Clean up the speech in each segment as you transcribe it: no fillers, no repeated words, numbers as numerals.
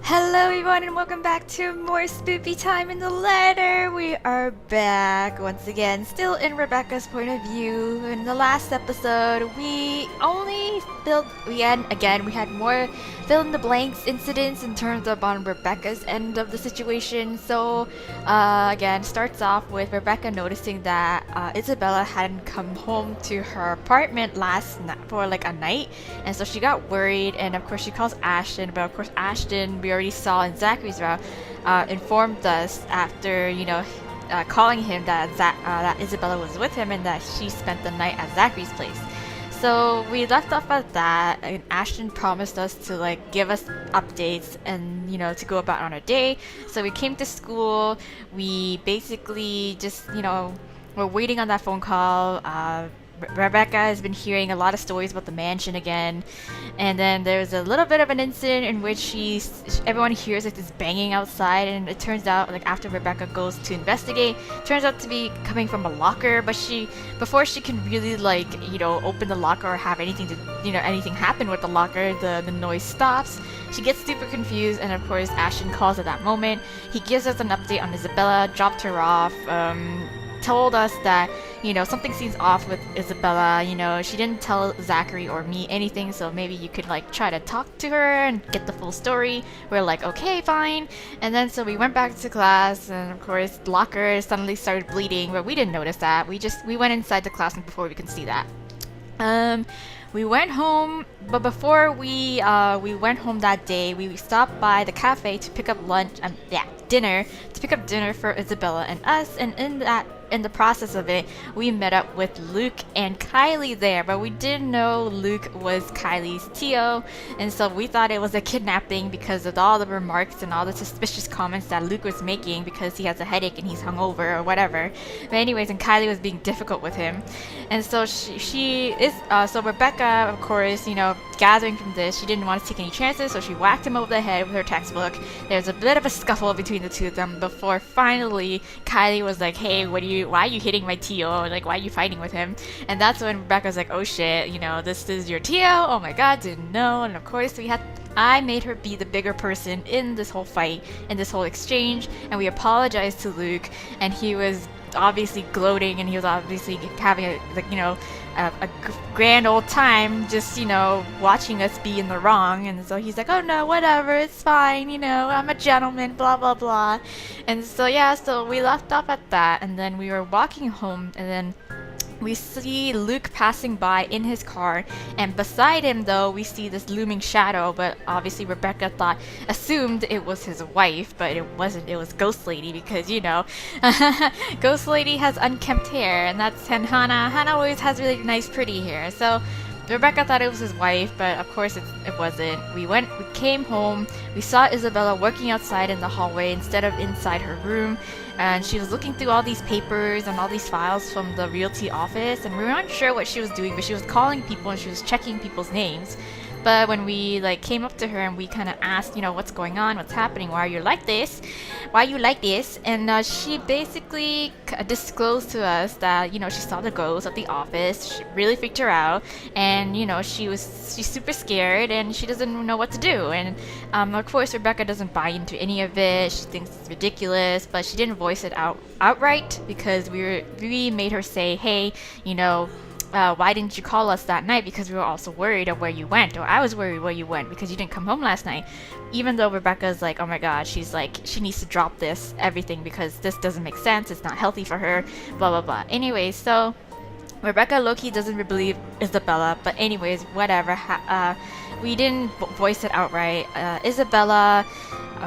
Hello everyone and welcome back to more spoopy time in the letter. We are back once again, still in Rebecca's point of view. In the last episode, we only we had more fill in the blanks incidents in terms of on Rebecca's end of the situation. So again, starts off with Rebecca noticing that Isabella hadn't come home to her apartment last night for like a night, and so she got worried. And of course, she calls Ashton, but of course, Ashton we already saw in Zachary's route informed us after calling him that Isabella was with him and that she spent the night at Zachary's place. So we left off at that, and Ashton promised us to like give us updates and to go about on our day. So we came to school. We basically just we're waiting on that phone call. Rebecca has been hearing a lot of stories about the mansion again, and then there's a little bit of an incident in which everyone hears like this banging outside, and it turns out like after Rebecca goes to investigate, turns out to be coming from a locker. But before she can really open the locker or have anything happen with the locker, the noise stops. She gets super confused, and of course Ashton calls at that moment. He gives us an update on Isabella, dropped her off, told us that something seems off with Isabella. She didn't tell Zachary or me anything, so maybe you could try to talk to her and get the full story. We're like, okay, fine. And then so we went back to class, and of course locker suddenly started bleeding, but we didn't notice that. We went inside the classroom before we could see that. We went home, but before we went home that day, we stopped by the cafe to pick up dinner for Isabella and us, and in the process of it, we met up with Luke and Kylie there, but we didn't know Luke was Kylie's Tio, and so we thought it was a kidnapping because of all the remarks and all the suspicious comments that Luke was making because he has a headache and he's hungover or whatever. But anyways, and Kylie was being difficult with him, and so so Rebecca, of course, gathering from this, she didn't want to take any chances, so she whacked him over the head with her textbook. There's a bit of a scuffle between the two of them before finally Kylie was like, hey, why are you hitting my Tio? Like, why are you fighting with him? And that's when Rebecca's like, oh shit, this is your Tio? Oh my god, didn't know. And of course I made her be the bigger person in this whole fight, in this whole exchange, and we apologized to Luke, and he was obviously gloating, and he was obviously having a grand old time just watching us be in the wrong. And so he's like, oh no, whatever, it's fine, I'm a gentleman, blah blah blah. And so so we left off at that, and then we were walking home, and then we see Luke passing by in his car, and beside him though we see this looming shadow, but obviously Rebecca assumed it was his wife, but it wasn't. It was Ghost Lady, because Ghost Lady has unkempt hair, and Hannah always has really nice pretty hair. So Rebecca thought it was his wife, but of course it wasn't. We came home, we saw Isabella working outside in the hallway instead of inside her room, and she was looking through all these papers and all these files from the realty office, and we weren't sure what she was doing, but she was calling people and she was checking people's names. But when we came up to her and we kind of asked, what's going on, what's happening, why are you like this, and she basically disclosed to us that she saw the ghost at the office. She really freaked her out, and she's super scared and she doesn't know what to do. And of course Rebecca doesn't buy into any of it. She thinks it's ridiculous, but she didn't voice it outright because we made her say, hey, why didn't you call us that night, because we were also worried of where you went, or I was worried where you went because you didn't come home last night. Even though Rebecca's like, oh my god, she's like, she needs to drop everything because this doesn't make sense, it's not healthy for her, blah blah blah. Anyways, so Rebecca low-key doesn't believe Isabella, but anyways, whatever. We didn't voice it outright. Isabella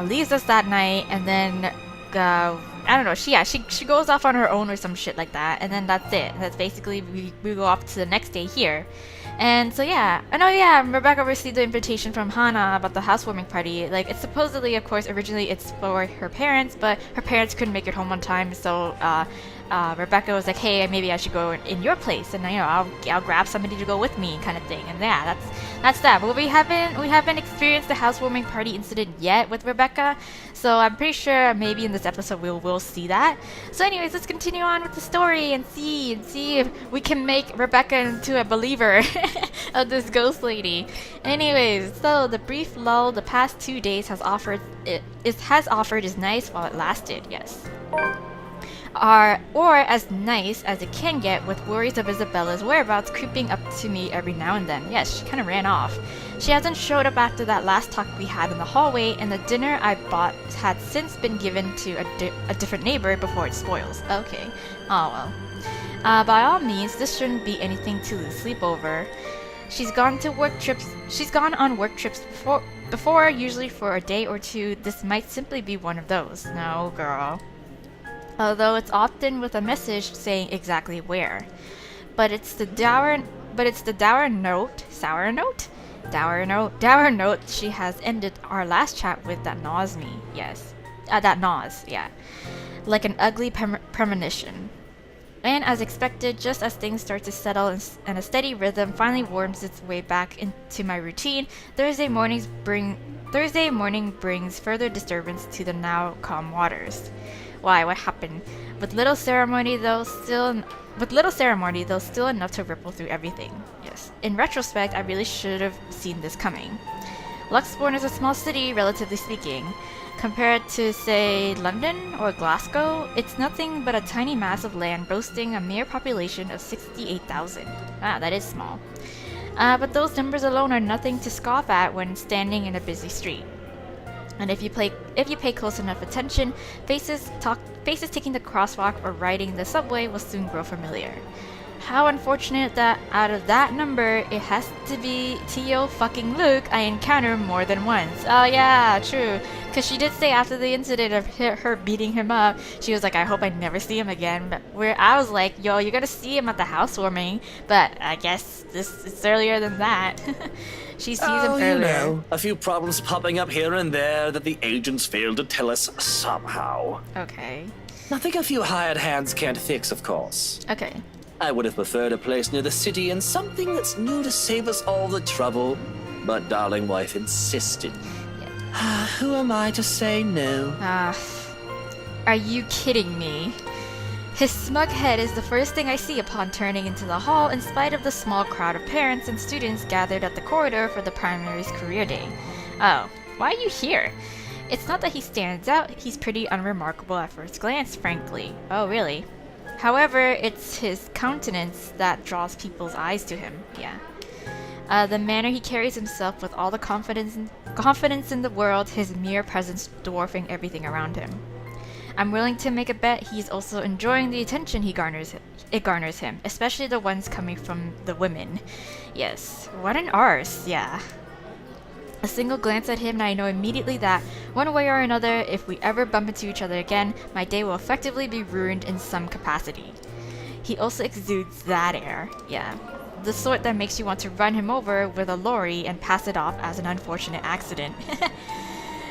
leaves us that night, and then I don't know, she goes off on her own or some shit like that, and then that's it. That's basically, we go off to the next day here. And so Rebecca received the invitation from Hannah about the housewarming party. It's supposedly, of course, originally it's for her parents, but her parents couldn't make it home on time, so Rebecca was like, "Hey, maybe I should go in your place, and I'll grab somebody to go with me," kind of thing. And yeah, that's that. But we haven't experienced the housewarming party incident yet with Rebecca, so I'm pretty sure maybe in this episode we'll see that. So, anyways, let's continue on with the story and see if we can make Rebecca into a believer of this ghost lady. Anyways, so the brief lull the past 2 days has offered is nice while it lasted. Yes. Or as nice as it can get, with worries of Isabella's whereabouts creeping up to me every now and then. Yes, she kind of ran off. She hasn't showed up after that last talk we had in the hallway, and the dinner I bought had since been given to a different neighbor before it spoils. Okay. Oh well. By all means, this shouldn't be anything to lose sleep over. She's gone on work trips before, usually for a day or two. This might simply be one of those. No, girl. Although it's often with a message saying exactly where. But it's the dour note she has ended our last chat with that gnaws me. Yes. That gnaws, yeah. Like an ugly premonition. And as expected, just as things start to settle and a steady rhythm finally worms its way back into my routine, Thursday morning brings further disturbance to the now calm waters. Why? What happened? With little ceremony, though, still enough to ripple through everything. Yes. In retrospect, I really should have seen this coming. Luxbourne is a small city, relatively speaking. Compared to, say, London or Glasgow, it's nothing but a tiny mass of land boasting a mere population of 68,000. Ah, that is small. But those numbers alone are nothing to scoff at when standing in a busy street. And if you pay close enough attention, faces taking the crosswalk or riding the subway will soon grow familiar. How unfortunate that out of that number, it has to be T.O. fucking Luke I encounter more than once. Oh yeah, true. Because she did say after the incident of her beating him up, she was like, I hope I never see him again. But where I was like, yo, you're gonna see him at the housewarming. But I guess this is earlier than that. She sees him earlier. You know, a few problems popping up here and there that the agents failed to tell us somehow. Okay. Nothing a few hired hands can't fix, of course. Okay. I would have preferred a place near the city and something that's new to save us all the trouble, but darling wife insisted. Yeah. Who am I to say no? Are you kidding me? His smug head is the first thing I see upon turning into the hall, in spite of the small crowd of parents and students gathered at the corridor for the primary's career day. Oh, why are you here? It's not that he stands out, he's pretty unremarkable at first glance, frankly. Oh, really? However, it's his countenance that draws people's eyes to him, yeah. The manner he carries himself with all the confidence in the world, his mere presence dwarfing everything around him. I'm willing to make a bet he's also enjoying the attention it garners him, especially the ones coming from the women. Yes, what an arse, yeah. A single glance at him and I know immediately that, one way or another, if we ever bump into each other again, my day will effectively be ruined in some capacity. He also exudes that air, yeah. The sort that makes you want to run him over with a lorry and pass it off as an unfortunate accident.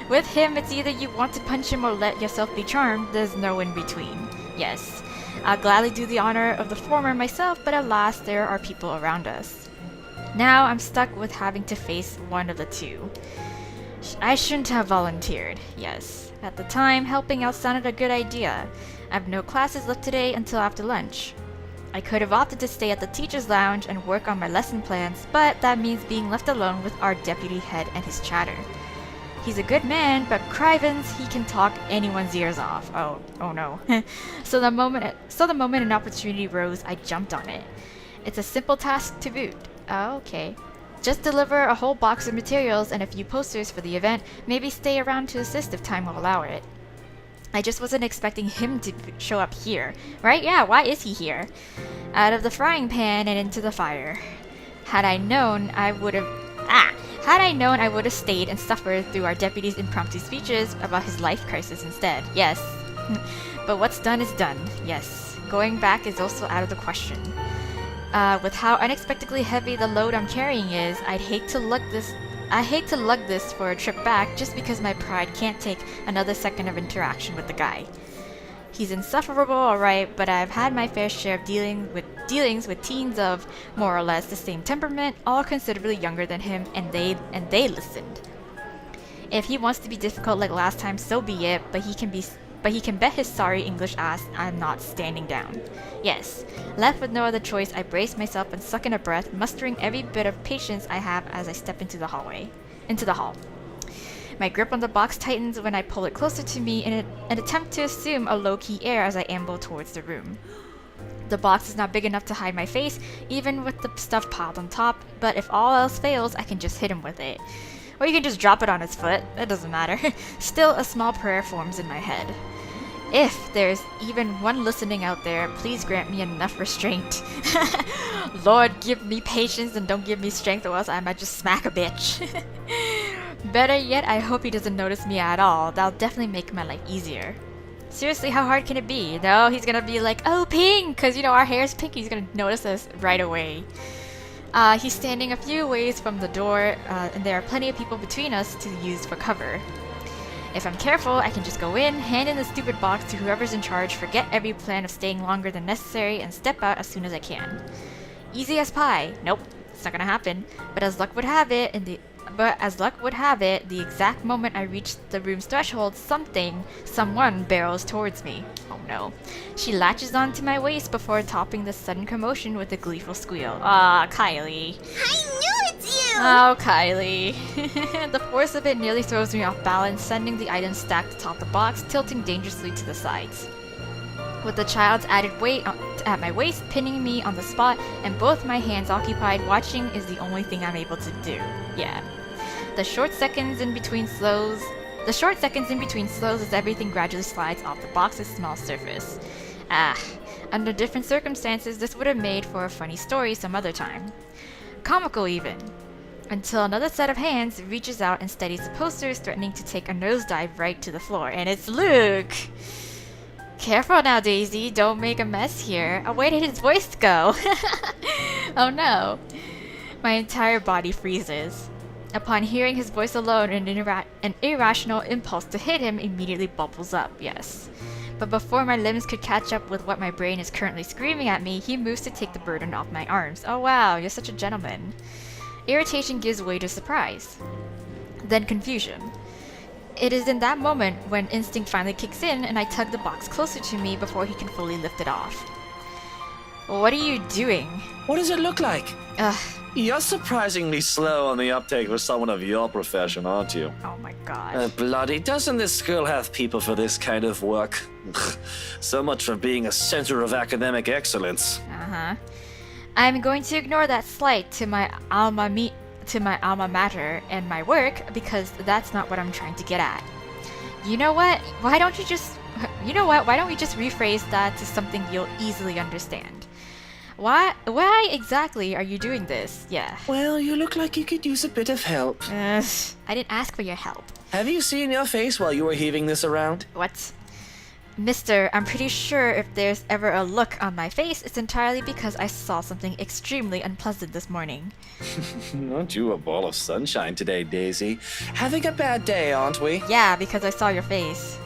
With him, it's either you want to punch him or let yourself be charmed. There's no in between. Yes, I'll gladly do the honor of the former myself, but alas, there are people around us. Now I'm stuck with having to face one of the two. I shouldn't have volunteered. Yes, at the time, helping out sounded a good idea. I have no classes left today until after lunch. I could have opted to stay at the teacher's lounge and work on my lesson plans, but that means being left alone with our deputy head and his chatter. He's a good man, but crivens, he can talk anyone's ears off. Oh no. So the moment an opportunity rose, I jumped on it. It's a simple task to boot. Oh, okay. Just deliver a whole box of materials and a few posters for the event, maybe stay around to assist if time will allow it. I just wasn't expecting him to show up here. Right? Yeah, why is he here? Out of the frying pan and into the fire. Had I known, I would have stayed and suffered through our deputy's impromptu speeches about his life crisis instead. Yes. But what's done is done. Yes. Going back is also out of the question. With how unexpectedly heavy the load I'm carrying is, I'd hate to lug this for a trip back just because my pride can't take another second of interaction with the guy. He's insufferable, alright, but I've had my fair share of dealings with teens of more or less the same temperament, all considerably younger than him, and they listened. If he wants to be difficult like last time, so be it, but he can bet his sorry English ass I'm not standing down. Yes, left with no other choice, I brace myself and suck in a breath, mustering every bit of patience I have as I step into the hall. My grip on the box tightens when I pull it closer to me in an attempt to assume a low-key air as I amble towards the room. The box is not big enough to hide my face, even with the stuff piled on top, but if all else fails, I can just hit him with it. Or you can just drop it on his foot, that doesn't matter. Still, a small prayer forms in my head. If there's even one listening out there, please grant me enough restraint. Lord, give me patience and don't give me strength, or else I might just smack a bitch. Better yet, I hope he doesn't notice me at all. That'll definitely make my life easier. Seriously, how hard can it be? No, he's gonna be like, oh, pink! Because, our hair is pink. He's gonna notice us right away. He's standing a few ways from the door, and there are plenty of people between us to use for cover. If I'm careful, I can just go in, hand in the stupid box to whoever's in charge, forget every plan of staying longer than necessary, and step out as soon as I can. Easy as pie. Nope, it's not gonna happen. But as luck would have it, the exact moment I reach the room's threshold, someone barrels towards me. Oh no. She latches onto my waist before topping the sudden commotion with a gleeful squeal. Ah, Kylie. I knew it's you! Oh, Kylie. The force of it nearly throws me off balance, sending the items stacked atop the box, tilting dangerously to the sides. With the child's added weight at my waist, pinning me on the spot, and both my hands occupied, watching is the only thing I'm able to do. Yeah. The short seconds in between slows as everything gradually slides off the box's small surface. Under different circumstances, this would have made for a funny story some other time. Comical even. Until another set of hands reaches out and steadies the posters, threatening to take a nosedive right to the floor. And it's Luke! Careful now, Daisy. Don't make a mess here. Oh, where did his voice go? Oh no. My entire body freezes. Upon hearing his voice alone, an irrational impulse to hit him immediately bubbles up, yes. But before my limbs could catch up with what my brain is currently screaming at me, he moves to take the burden off my arms. Oh wow, you're such a gentleman. Irritation gives way to surprise. Then confusion. It is in that moment when instinct finally kicks in and I tug the box closer to me before he can fully lift it off. What are you doing? What does it look like? Ugh. You're surprisingly slow on the uptake for someone of your profession, aren't you? Oh my god. Bloody, doesn't this school have people for this kind of work? So much for being a center of academic excellence. Uh-huh. I'm going to ignore that slight to my alma mater and my work because that's not what I'm trying to get at. You know what? Why don't we just rephrase that to something you'll easily understand? Why exactly are you doing this? Yeah. Well, you look like you could use a bit of help. I didn't ask for your help. Have you seen your face while you were heaving this around? What? Mister, I'm pretty sure if there's ever a look on my face, it's entirely because I saw something extremely unpleasant this morning. Aren't you a ball of sunshine today, Daisy? Having a bad day, aren't we? Yeah, because I saw your face.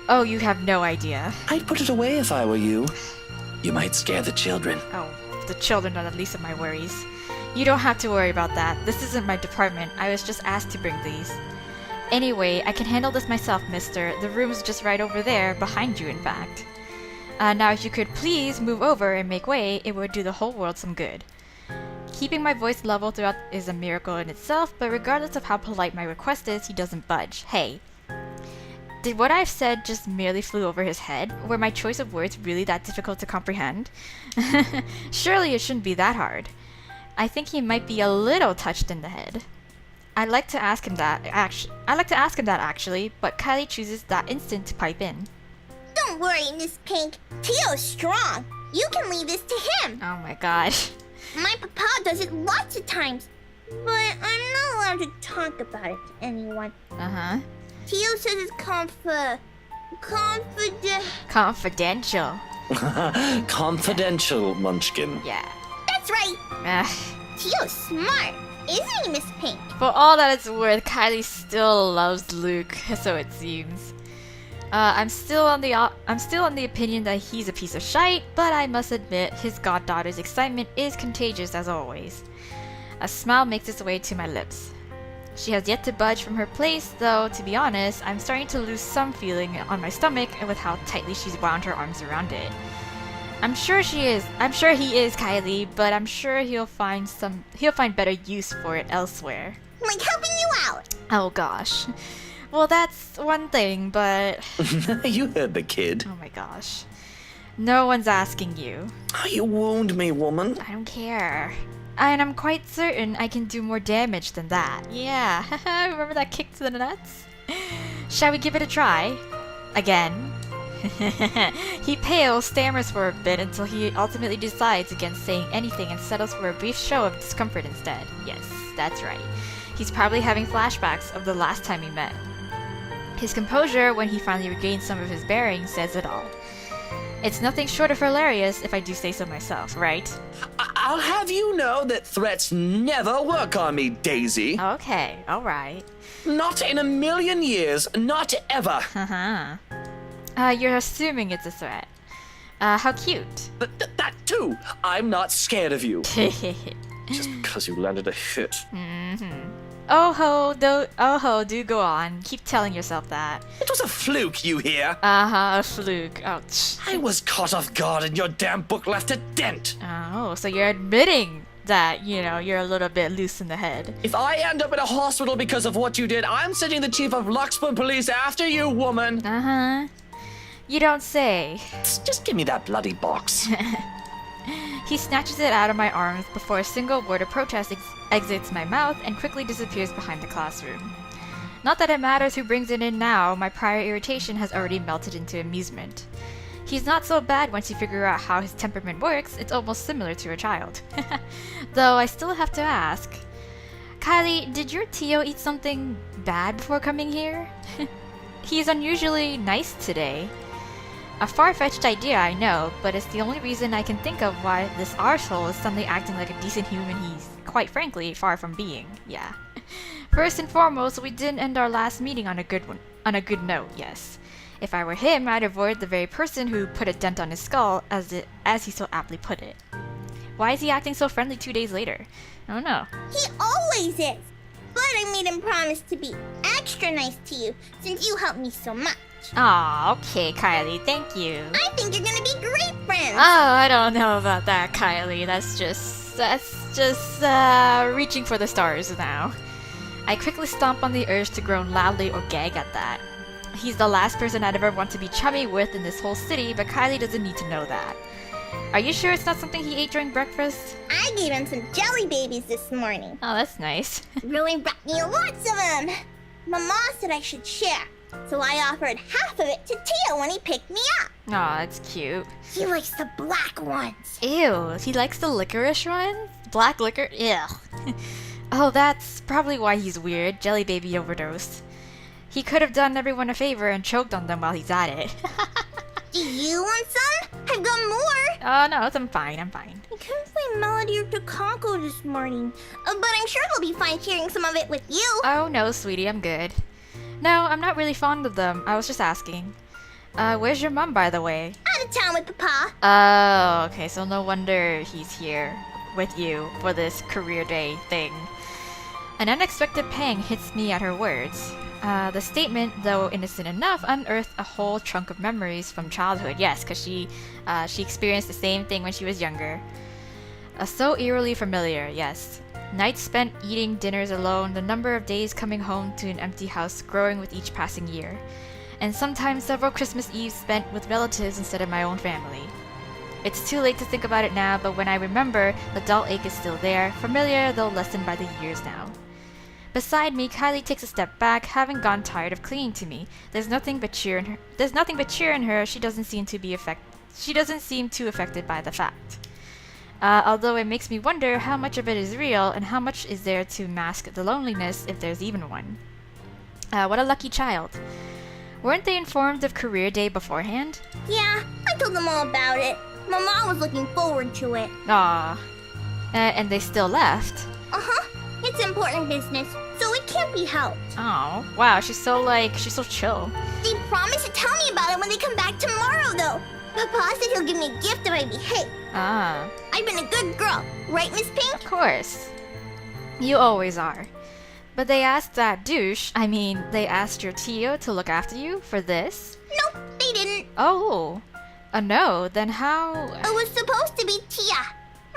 Oh, you have no idea. I'd put it away if I were you. You might scare the children. Oh, the children are the least of my worries. You don't have to worry about that. This isn't my department. I was just asked to bring these. Anyway, I can handle this myself, mister. The room's just right over there, behind you, in fact. Now, if you could please move over and make way, it would do the whole world some good. Keeping my voice level throughout is a miracle in itself, but regardless of how polite my request is, he doesn't budge. Hey. Did what I've said just merely flew over his head? Were my choice of words really that difficult to comprehend? Surely it shouldn't be that hard. I think he might be a little touched in the head. I'd like to ask him that, actually, but Kylie chooses that instant to pipe in. Don't worry, Miss Pink. Tio's strong. You can leave this to him. Oh my gosh. My papa does it lots of times, but I'm not allowed to talk about it to anyone. Uh-huh. Tio says it's Confidential. Confidential, Munchkin. Yeah. That's right. Tio's smart, isn't he, Miss Pink? For all that it's worth, Kylie still loves Luke, so it seems. I'm still on the opinion that he's a piece of shite, but I must admit his goddaughter's excitement is contagious as always. A smile makes its way to my lips. She has yet to budge from her place, though, to be honest, I'm starting to lose some feeling on my stomach with how tightly she's wound her arms around it. I'm sure he is, Kylie, but I'm sure he'll find better use for it elsewhere. Like helping you out. Oh gosh. Well, that's one thing, but... You heard the kid. Oh my gosh. No one's asking you. Oh, you wound me, woman. I don't care. And I'm quite certain I can do more damage than that. Yeah, remember that kick to the nuts? Shall we give it a try? Again? He pales, stammers for a bit until he ultimately decides against saying anything and settles for a brief show of discomfort instead. Yes, that's right. He's probably having flashbacks of the last time we met. His composure, when he finally regains some of his bearings, says it all. It's nothing short of hilarious, if I do say so myself, right? I'll have you know that threats never work on me, Daisy. Okay, alright. Not in a million years, not ever. You're assuming it's a threat. How cute. That too. I'm not scared of you. Just because you landed a hit. Oh ho, do go on. Keep telling yourself that. It was a fluke, you hear? A fluke. Ouch. I was caught off guard and your damn book left a dent. Oh, so you're admitting that, you're a little bit loose in the head. If I end up in a hospital because of what you did, I'm sending the chief of Luxburn Police after you, woman. You don't say. Just give me that bloody box. He snatches it out of my arms before a single word of protest exits my mouth and quickly disappears behind the classroom. Not that it matters who brings it in now, my prior irritation has already melted into amusement. He's not so bad once you figure out how his temperament works, it's almost similar to a child. Though I still have to ask, Kylie, did your Tio eat something bad before coming here? He's unusually nice today. A far-fetched idea, I know, but it's the only reason I can think of why this arsehole is suddenly acting like a decent human he's, quite frankly, far from being. Yeah. First and foremost, we didn't end our last meeting on a good note, yes. If I were him, I'd avoid the very person who put a dent on his skull, as he so aptly put it. Why is he acting so friendly 2 days later? I don't know. He always is. But I made him promise to be extra nice to you since you helped me so much. Aw, okay, Kylie, thank you. I think you're gonna be great friends. Oh, I don't know about that, Kylie. That's just reaching for the stars now. I quickly stomp on the urge to groan loudly or gag at that. He's the last person I'd ever want to be chummy with in this whole city, but Kylie doesn't need to know that. Are you sure it's not something he ate during breakfast? I gave him some jelly babies this morning. Oh, that's nice. Really brought me lots of them. Mama said I should share, so I offered half of it to Tio when he picked me up. Aw, that's cute. He likes the black ones. Ew, he likes the licorice ones? Black licor? Ew. Oh, that's probably why he's weird. Jelly baby overdose. He could have done everyone a favor and choked on them while he's at it. Do you want some? I've got more. Oh, no, I'm fine. I couldn't find Melody or Takanko this morning, but I'm sure they'll be fine sharing some of it with you. Oh, no, sweetie, I'm good. No, I'm not really fond of them. I was just asking. Where's your mom, by the way? Out of town with Papa. Oh, okay, so no wonder he's here with you for this career day thing. An unexpected pang hits me at her words. The statement, though innocent enough, unearthed a whole trunk of memories from childhood. Yes, because she experienced the same thing when she was younger. So eerily familiar, yes. Nights spent eating dinners alone, the number of days coming home to an empty house growing with each passing year. And sometimes several Christmas Eves spent with relatives instead of my own family. It's too late to think about it now, but when I remember, the dull ache is still there, familiar though lessened by the years now. Beside me, Kylie takes a step back, having gone tired of clinging to me. There's nothing but cheer in her. She doesn't seem too affected by the fact. Although it makes me wonder how much of it is real and how much is there to mask the loneliness, if there's even one. What a lucky child. Weren't they informed of Career Day beforehand? Yeah, I told them all about it. Mama was looking forward to it. Aw. And they still left? Uh-huh. It's important business, so it can't be helped. Oh, wow, she's so chill. They promised to tell me when they come back tomorrow, though. Papa said he'll give me a gift if I behave. Ah, I've been a good girl, right, Miss Pink? of course. You always are. But they asked that douche, they asked your Tio to look after you for this? Nope, they didn't. Oh. No, then how? It was supposed to be Tia.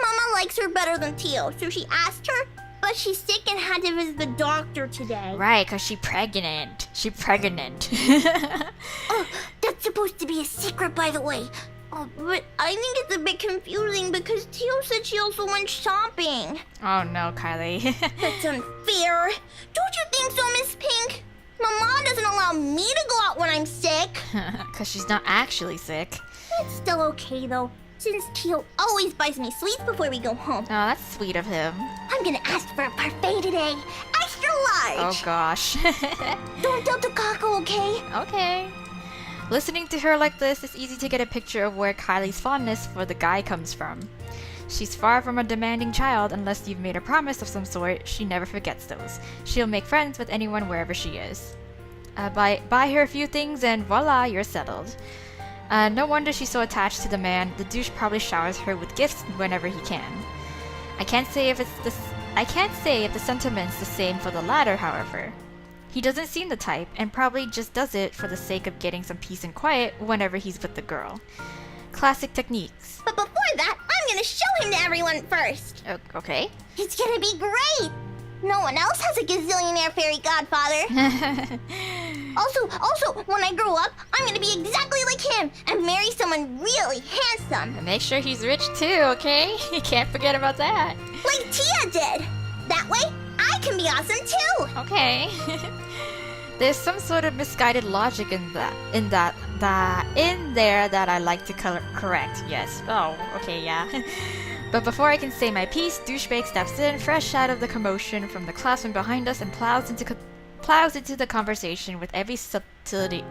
Mama likes her better than Tio, so she asked her, but she's sick and had to visit the doctor today. Right, cause she pregnant. She pregnant. Oh, that's supposed to be a secret, by the way. Oh, but I think it's a bit confusing because Tio said she also went shopping. Oh no, Kylie. That's unfair. Don't you think so, Miss Pink? Mama doesn't allow me to go out when I'm sick. Cause she's not actually sick. It's still okay, though, since Tio always buys me sweets before we go home. Oh, that's sweet of him. I'm gonna ask for a parfait today. Extra large. Oh gosh. Don't tell Takako, okay? Okay. Listening to her like this, it's easy to get a picture of where Kylie's fondness for the guy comes from. She's far from a demanding child unless you've made a promise of some sort. She never forgets those. She'll make friends with anyone wherever she is. Buy her a few things and voila, you're settled. No wonder she's so attached to the man. The douche probably showers her with gifts whenever he can. I can't say if the sentiment's the same for the latter, however. He doesn't seem the type, and probably just does it for the sake of getting some peace and quiet whenever he's with the girl. Classic techniques. But before that, I'm gonna show him to everyone first. Okay. It's gonna be great. No one else has a gazillionaire fairy godfather. Also, when I grow up, I'm gonna be exactly like him and marry someone really handsome. And make sure he's rich too, okay? You can't forget about that. Like Tia did. That way, I can be awesome too. Okay. There's some sort of misguided logic in there that I like to correct. Yes. Oh, okay, yeah. But before I can say my piece, Douchebag steps in, fresh out of the commotion from the classroom behind us, and plows into the conversation with every subtlety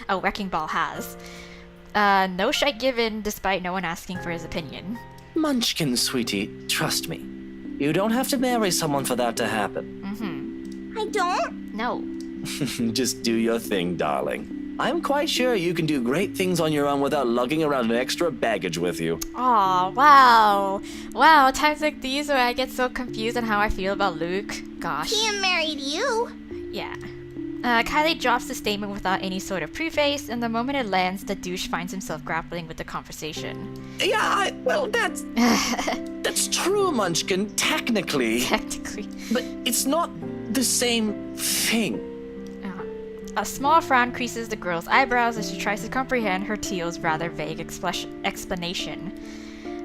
a wrecking ball has. No shite given, despite no one asking for his opinion. Munchkin, sweetie, trust me. You don't have to marry someone for that to happen. I don't? No. Just do your thing, darling. I'm quite sure you can do great things on your own without lugging around an extra baggage with you. Aw, wow. Wow, times like these where I get so confused on how I feel about Luke. Gosh. Tia married you. Yeah. Kylie drops the statement without any sort of preface, and the moment it lands, the douche finds himself grappling with the conversation. Yeah, well, that's true, Munchkin, technically. Technically. But it's not the same thing. A small frown creases the girl's eyebrows as she tries to comprehend her Tio's rather vague explanation.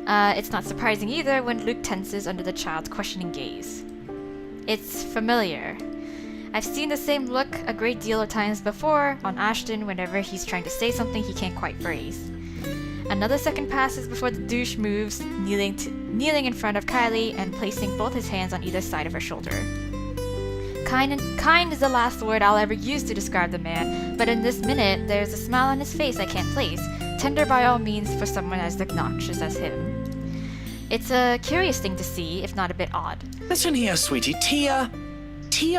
It's not surprising either when Luke tenses under the child's questioning gaze. It's familiar. I've seen the same look a great deal of times before on Ashton whenever he's trying to say something he can't quite phrase. Another second passes before the douche moves, kneeling in front of Kylie and placing both his hands on either side of her shoulder. Kind is the last word I'll ever use to describe the man, but in this minute, there's a smile on his face I can't place, tender by all means for someone as obnoxious as him. It's a curious thing to see, if not a bit odd. Listen here, sweetie. Tia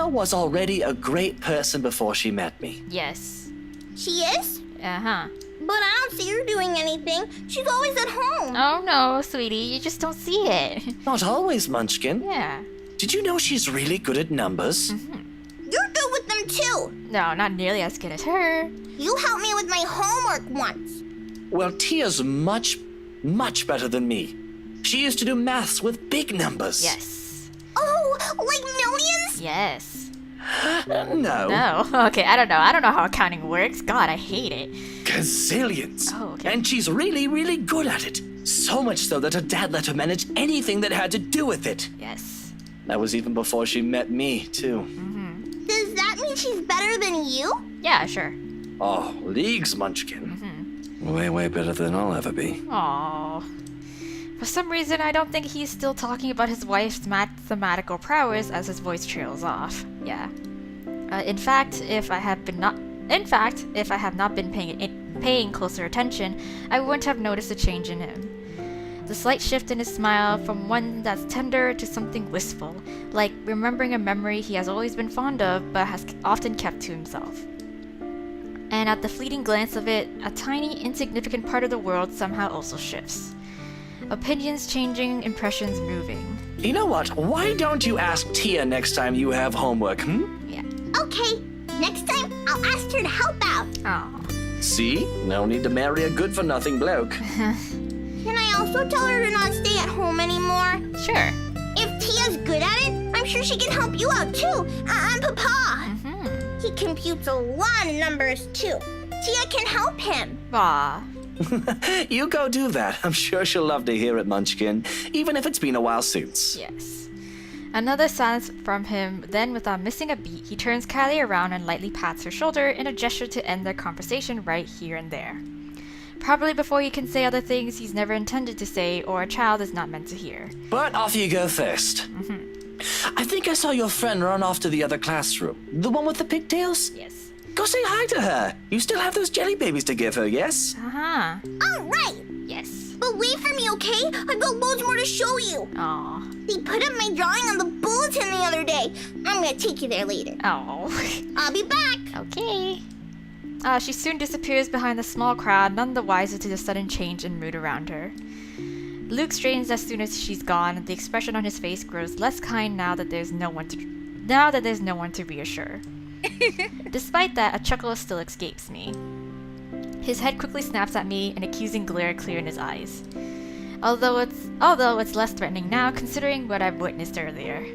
was already a great person before she met me. Yes. She is? Uh-huh. But I don't see her doing anything. She's always at home. Oh no, sweetie, you just don't see it. Not always, Munchkin. Yeah. Did you know she's really good at numbers? You're good with them too. No, not nearly as good as her. You helped me with my homework once. Well, Tia's much, much better than me. She used to do maths with big numbers. Yes. Oh, like millions? Yes. No. No. Okay, I don't know how accounting works. God, I hate it. Gazillions. Oh, okay. And she's really, really good at it. So much so that her dad let her manage anything that had to do with it. Yes. That was even before she met me, too. Does that mean she's better than you? Yeah, sure. Oh, leagues, Munchkin. Way, way better than I'll ever be. Aww. For some reason, I don't think he's still talking about his wife's mathematical prowess as his voice trails off. Yeah. In fact, if I have not been paying closer attention, I wouldn't have noticed a change in him. The slight shift in his smile from one that's tender to something wistful, like remembering a memory he has always been fond of but has often kept to himself. and at the fleeting glance of it, a tiny, insignificant part of the world somehow also shifts. Opinions changing, impressions moving. You know what? Why don't you ask Tia next time you have homework, Yeah. Okay, next time I'll ask her to help out. Aw. See? No need to marry a good-for-nothing bloke. Can I also tell her to not stay at home anymore? Sure. If Tia's good at it, I'm sure she can help you out too. And Papa. He computes a lot of numbers too. Tia can help him. Aw. You go do that. I'm sure she'll love to hear it, Munchkin, even if it's been a while since. Yes. Another silence from him, then without missing a beat, he turns Kylie around and lightly pats her shoulder in a gesture to end their conversation right here and there. Probably before he can say other things he's never intended to say or a child is not meant to hear. But off you go first. I think I saw your friend run off to the other classroom. The one with the pigtails? Yes. Go say hi to her. You still have those jelly babies to give her, yes? Uh-huh. All right. Yes. But wait for me, okay? I've got loads more to show you. Aw. They put up my drawing on the bulletin the other day. I'm gonna take you there later. Oh. I'll be back. Okay. She soon disappears behind the small crowd, none the wiser to the sudden change in mood around her. Luke straightens as soon as she's gone. The expression on his face grows less kind now that there's no one to reassure. Despite that, a chuckle still escapes me. His head quickly snaps at me, an accusing glare clear in his eyes. Although it's less threatening now, considering what I've witnessed earlier.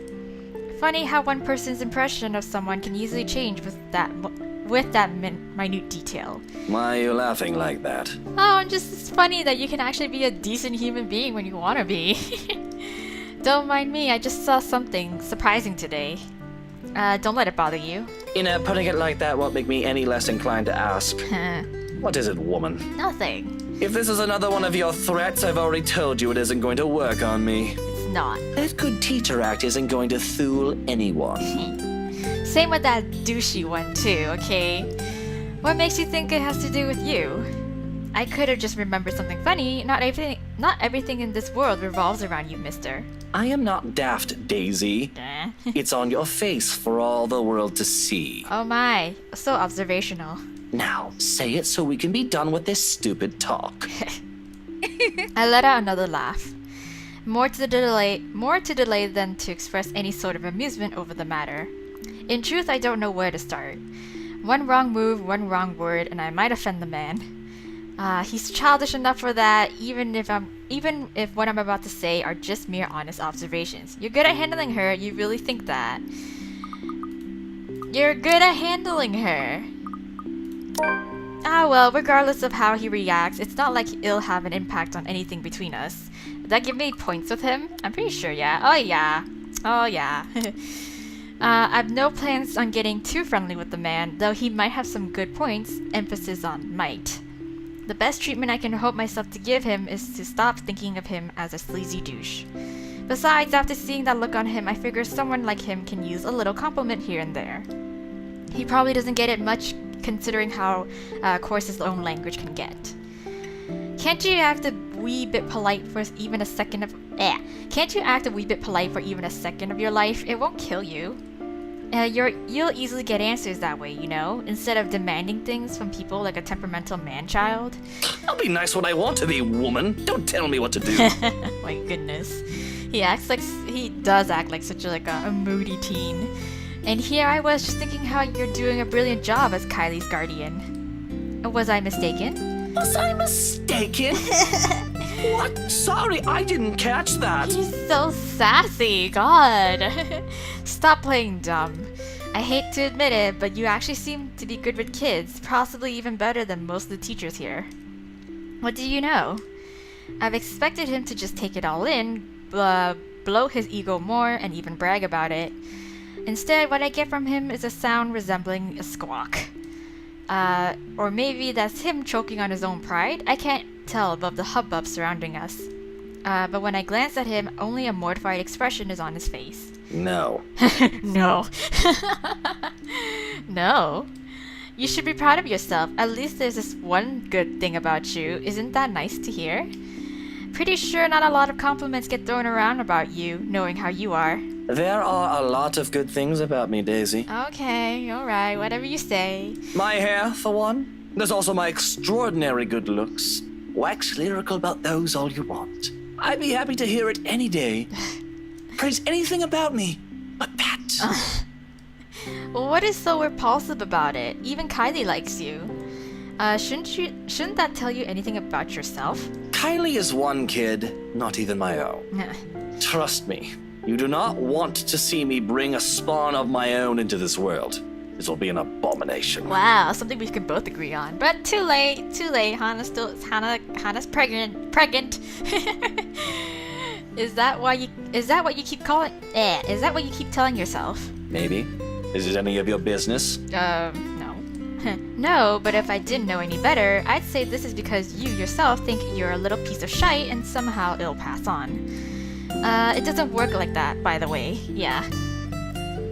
Funny how one person's impression of someone can easily change with that minute detail. Why are you laughing like that? Oh, it's funny that you can actually be a decent human being when you want to be. Don't mind me, I just saw something surprising today. Don't let it bother you. Putting it like that won't make me any less inclined to ask. What is it, woman? Nothing. If this is another one of your threats, I've already told you it isn't going to work on me. It's not. That good teacher act isn't going to fool anyone. Same with that douchey one too, okay? What makes you think it has to do with you? I could have just remembered something funny. Not everything in this world revolves around you, mister. I am not daft, Daisy. It's on your face for all the world to see. Oh my, so observational. Now, say it so we can be done with this stupid talk. I let out another laugh. More to delay than to express any sort of amusement over the matter. In truth, I don't know where to start. One wrong move, one wrong word, and I might offend the man. He's childish enough for that, even if what I'm about to say are just mere honest observations. You're good at handling her, you really think that? You're good at handling her. Ah well, regardless of how he reacts, it's not like it'll have an impact on anything between us. Would that give me points with him? I'm pretty sure, yeah. Oh yeah. I've no plans on getting too friendly with the man, though he might have some good points, emphasis on might. The best treatment I can hope myself to give him is to stop thinking of him as a sleazy douche. Besides, after seeing that look on him, I figure someone like him can use a little compliment here and there. He probably doesn't get it much, considering how coarse his own language can get. Can't you act a wee bit polite for even a second of your life? It won't kill you. You'll easily get answers that way, you know, instead of demanding things from people like a temperamental man-child. I'll be nice when I want to be, woman. Don't tell me what to do. My goodness. He does act like such a moody teen. And here I was just thinking how you're doing a brilliant job as Kylie's guardian. Was I mistaken? Was I mistaken? What? Sorry, I didn't catch that. He's so sassy, God. Stop playing dumb. I hate to admit it, but you actually seem to be good with kids, possibly even better than most of the teachers here. What do you know? I've expected him to just take it all in, blow his ego more, and even brag about it. Instead, what I get from him is a sound resembling a squawk. Or maybe that's him choking on his own pride. I can't tell above the hubbub surrounding us. But when I glance at him, only a mortified expression is on his face. No. No. No. You should be proud of yourself. At least there's this one good thing about you. Isn't that nice to hear? Pretty sure not a lot of compliments get thrown around about you, knowing how you are. There are a lot of good things about me, Daisy. Okay, alright, whatever you say. My hair, for one. There's also my extraordinary good looks. Wax lyrical about those all you want. I'd be happy to hear it any day. Praise anything about me, but that. Well, what is so repulsive about it? Even Kylie likes you. Shouldn't that tell you anything about yourself? Kylie is one kid, not even my own. Trust me, you do not want to see me bring a spawn of my own into this world. This will be an abomination. Wow, something we can both agree on. But too late. Hannah's pregnant. Is that what you keep telling yourself? Maybe. Is it any of your business? No. No, but if I didn't know any better, I'd say this is because you yourself think you're a little piece of shite and somehow it'll pass on. It doesn't work like that, by the way. Yeah.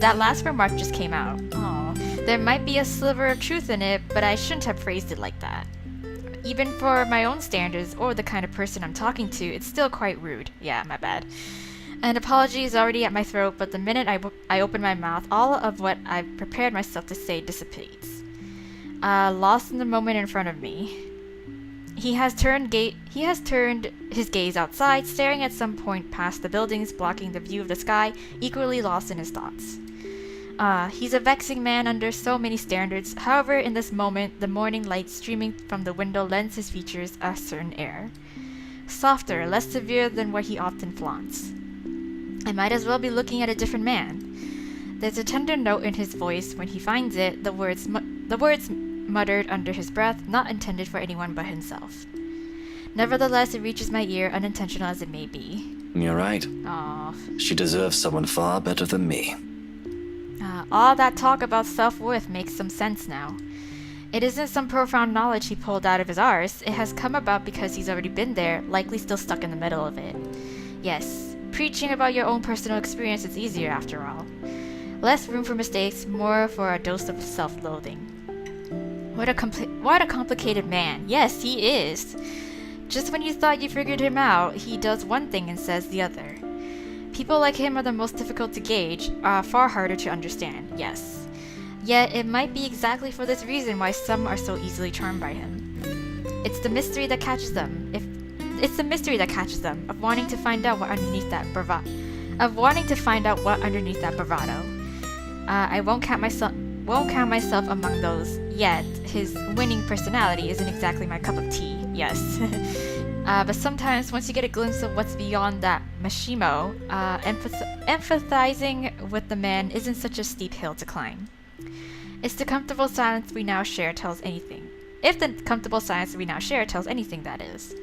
That last remark just came out. Oh, there might be a sliver of truth in it, but I shouldn't have phrased it like that. Even for my own standards or the kind of person I'm talking to, it's still quite rude. Yeah, my bad. An apology is already at my throat, but the minute I open my mouth, all of what I've prepared myself to say dissipates. Lost in the moment in front of me. He has turned his gaze outside, staring at some point past the buildings, blocking the view of the sky, equally lost in his thoughts. He's a vexing man under so many standards. However, in this moment, the morning light streaming from the window lends his features a certain air. Softer, less severe than what he often flaunts. I might as well be looking at a different man. There's a tender note in his voice when he finds it, the words muttered under his breath, not intended for anyone but himself. Nevertheless, it reaches my ear, unintentional as it may be. You're right. Aw. She deserves someone far better than me. All that talk about self-worth makes some sense now. It isn't some profound knowledge he pulled out of his arse. It has come about because he's already been there, likely still stuck in the middle of it. Yes, preaching about your own personal experience is easier after all. Less room for mistakes, more for a dose of self-loathing. What a complicated man. Yes, he is. Just when you thought you figured him out, he does one thing and says the other. People like him are the most difficult to gauge, far harder to understand, yes. Yet it might be exactly for this reason why some are so easily charmed by him. It's the mystery that catches them. Of wanting to find out what underneath that bravado. I won't count myself among those yet. His winning personality isn't exactly my cup of tea, yes. But sometimes, once you get a glimpse of what's beyond that mashimo, empathizing with the man isn't such a steep hill to climb. If the comfortable silence we now share tells anything, that is.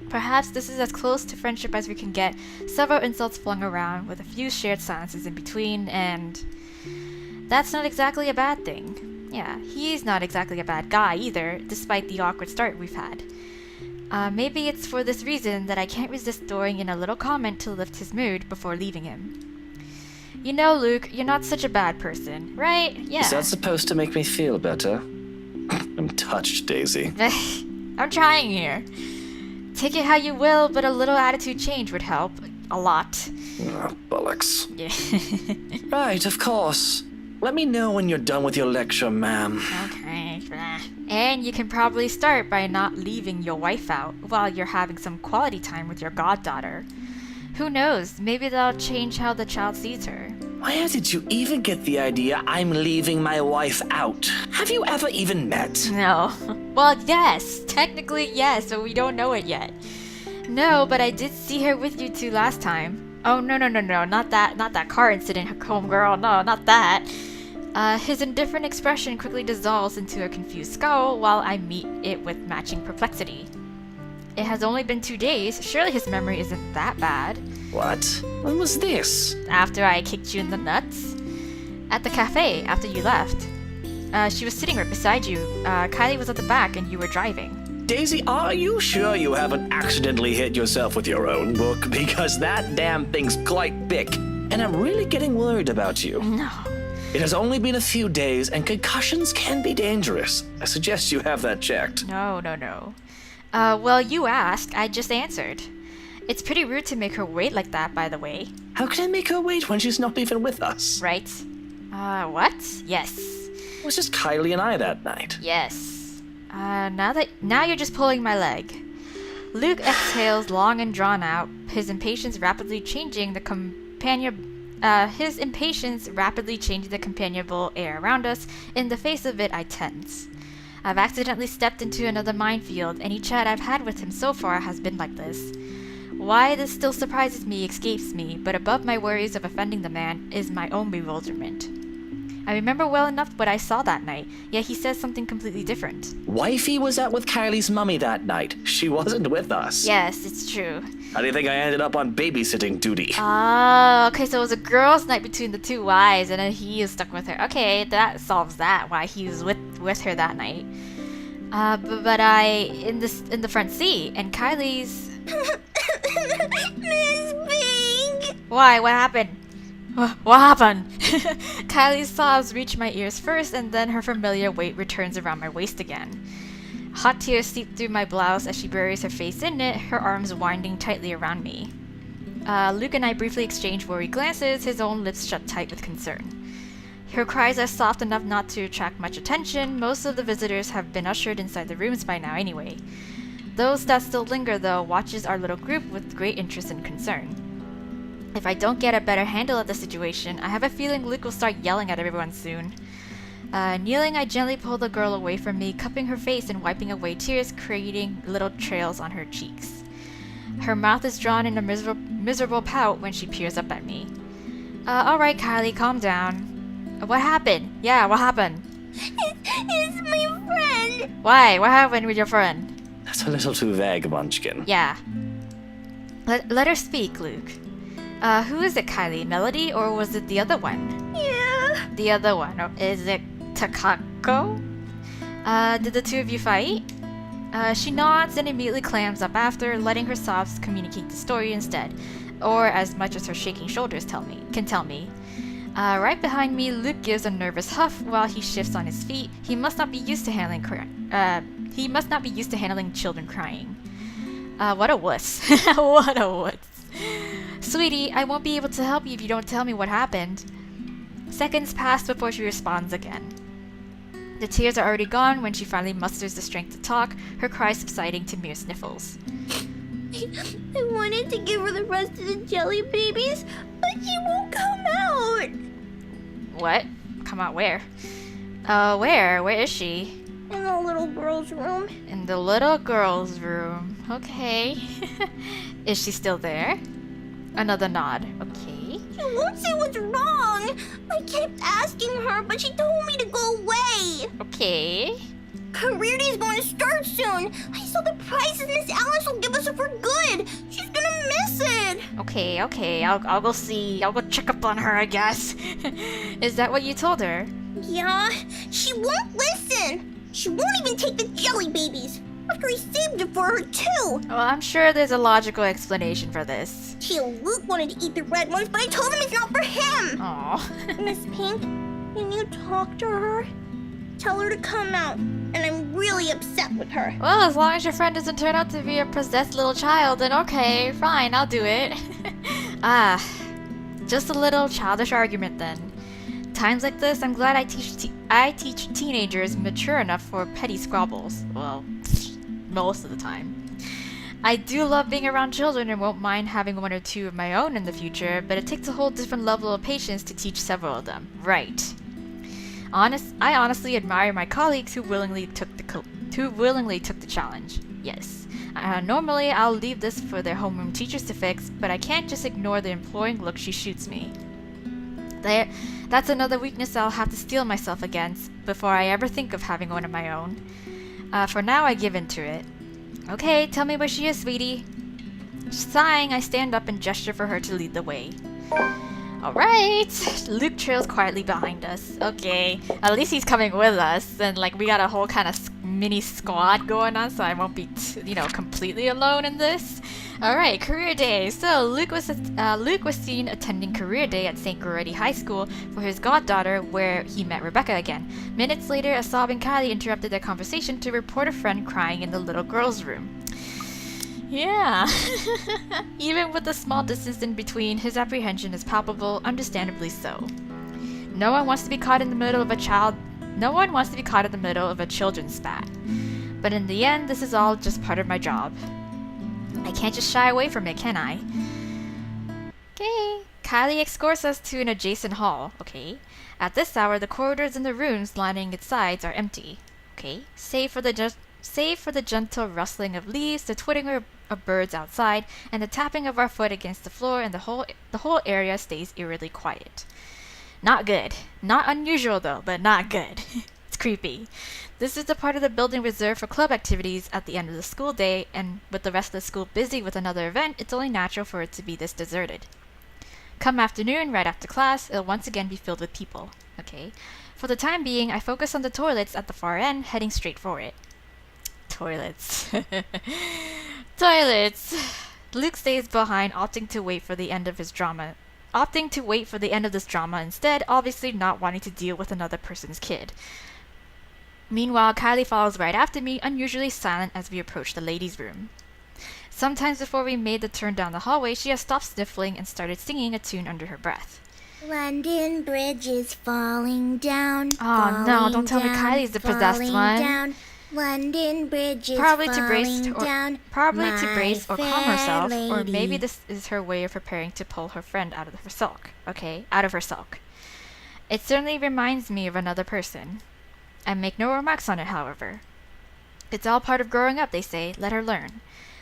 Perhaps this is as close to friendship as we can get, several insults flung around with a few shared silences in between, and that's not exactly a bad thing. Yeah, he's not exactly a bad guy either, despite the awkward start we've had. Maybe it's for this reason that I can't resist throwing in a little comment to lift his mood before leaving him. You know, Luke, you're not such a bad person, right? Yeah. Is that supposed to make me feel better? I'm touched, Daisy. I'm trying here. Take it how you will, but a little attitude change would help. A lot. Oh, bollocks. Yeah. Right, of course. Let me know when you're done with your lecture, ma'am. Okay. And you can probably start by not leaving your wife out while you're having some quality time with your goddaughter. Who knows, maybe that'll change how the child sees her. Where did you even get the idea I'm leaving my wife out? Have you ever even met? No. Well, yes. Technically, yes, but we don't know it yet. No, but I did see her with you two last time. Oh, no. Not that car incident, homegirl. No, not that. His indifferent expression quickly dissolves into a confused scowl while I meet it with matching perplexity. It has only been 2 days. Surely his memory isn't that bad. What? When was this? After I kicked you in the nuts. At the cafe, after you left. She was sitting right beside you. Kylie was at the back and you were driving. Daisy, are you sure you haven't accidentally hit yourself with your own book? Because that damn thing's quite thick, and I'm really getting worried about you. No. It has only been a few days, and concussions can be dangerous. I suggest you have that checked. No. Well, you asked. I just answered. It's pretty rude to make her wait like that, by the way. How can I make her wait when she's not even with us? Right? What? Yes. It was just Kylie and I that night. Yes. Now you're just pulling my leg. Luke exhales long and drawn out, his impatience rapidly changing the companionable air around us. In the face of it, I tense. I've accidentally stepped into another minefield. Any chat I've had with him so far has been like this. Why this still surprises me escapes me, but above my worries of offending the man is my own bewilderment. I remember well enough what I saw that night, yet he says something completely different. Wifey was out with Kylie's mummy that night. She wasn't with us. Yes, it's true. How do you think I ended up on babysitting duty? Oh, okay, so it was a girls' night between the two wives, and then he is stuck with her. Okay, that solves that, why he was with her that night. But in the front seat, and Kylie's... Miss Pink! Why? What happened? What happened? Kylie's sobs reach my ears first, and then her familiar weight returns around my waist again. Hot tears seep through my blouse as she buries her face in it, her arms winding tightly around me. Luke and I briefly exchange worried glances, his own lips shut tight with concern. Her cries are soft enough not to attract much attention. Most of the visitors have been ushered inside the rooms by now anyway. Those that still linger, though, watches our little group with great interest and concern. If I don't get a better handle of the situation, I have a feeling Luke will start yelling at everyone soon. Kneeling, I gently pull the girl away from me, cupping her face and wiping away tears, creating little trails on her cheeks. Her mouth is drawn in a miserable pout when she peers up at me. Alright, Kylie, calm down. What happened? Yeah, what happened? It's my friend! Why? What happened with your friend? That's a little too vague, Munchkin. Yeah. Let her speak, Luke. Who is it, Kylie? Melody, or was it the other one? Yeah. The other one. Or is it Takako? Did the two of you fight? She nods and immediately clams up after, letting her sobs communicate the story instead. Or as much as her shaking shoulders can tell me. Right behind me, Luke gives a nervous huff while he shifts on his feet. He must not be used to handling children crying. What a wuss. What a wuss. Sweetie, I won't be able to help you if you don't tell me what happened. Seconds pass before she responds again. The tears are already gone when she finally musters the strength to talk, her cries subsiding to mere sniffles. I wanted to give her the rest of the jelly babies, but she won't come out. What? Come out where? Where? Where is she? In the little girl's room. In the little girl's room. Okay. Is she still there? Another nod. Okay. She won't say what's wrong. I kept asking her, but she told me to go away. Okay. Career Day is going to start soon. I saw the prizes Miss Alice will give us for good. She's gonna miss it. Okay. I'll go see. I'll go check up on her, I guess. Is that what you told her? Yeah, she won't listen. She won't even take the jelly babies. After he saved it for her, too. Well, I'm sure there's a logical explanation for this. Luke wanted to eat the red ones, but I told him it's not for him. Aw. Miss Pink, can you talk to her? Tell her to come out, and I'm really upset with her. Well, as long as your friend doesn't turn out to be a possessed little child, then okay, fine, I'll do it. Just a little childish argument then. Times like this, I'm glad I teach teenagers mature enough for petty squabbles. Well, most of the time. I do love being around children and won't mind having one or two of my own in the future, but it takes a whole different level of patience to teach several of them. Right. I honestly admire my colleagues who willingly took the challenge. Yes. Normally, I'll leave this for their homeroom teachers to fix, but I can't just ignore the imploring look she shoots me. That's another weakness I'll have to steel myself against before I ever think of having one of my own. For now, I give in to it. Okay, tell me where she is, sweetie. Sighing, I stand up and gesture for her to lead the way. Alright! Luke trails quietly behind us. Okay, at least he's coming with us, and like we got a whole kind of mini squad going on, so I won't be, completely alone in this. Alright, Career Day. So Luke was seen attending Career Day at St. Goretti High School for his goddaughter, where he met Rebecca again. Minutes later, a sobbing Kylie interrupted their conversation to report a friend crying in the little girl's room. Yeah. Even with the small distance in between, his apprehension is palpable, understandably so. No one wants to be caught in the middle of a children's spat. But in the end, this is all just part of my job. I can't just shy away from it, can I? Okay. Kylie escorts us to an adjacent hall. Okay. At this hour, the corridors and the rooms lining its sides are empty. Okay. Save for the gentle rustling of leaves, the twittering of birds outside, and the tapping of our foot against the floor, and the whole area stays eerily quiet. Not good. Not unusual though, but not good. It's creepy. This is the part of the building reserved for club activities at the end of the school day, and with the rest of the school busy with another event, it's only natural for it to be this deserted. Come afternoon, right after class, it'll once again be filled with people. Okay. For the time being, I focus on the toilets at the far end, heading straight for it. Toilets. Toilets. Luke stays behind, opting to wait for the end of this drama instead, obviously not wanting to deal with another person's kid. Meanwhile, Kylie follows right after me, unusually silent as we approach the ladies' room. Sometimes before we made the turn down the hallway, she has stopped sniffling and started singing a tune under her breath. London Bridge is falling down. Oh no, don't tell me Kylie's the possessed one. Down. London Bridge is Probably to falling brace or calm herself, lady. or maybe this is her way of preparing to pull her friend out of her sulk. Okay, out of her sulk. It certainly reminds me of another person. I make no remarks on it, however. It's all part of growing up, they say. Let her learn.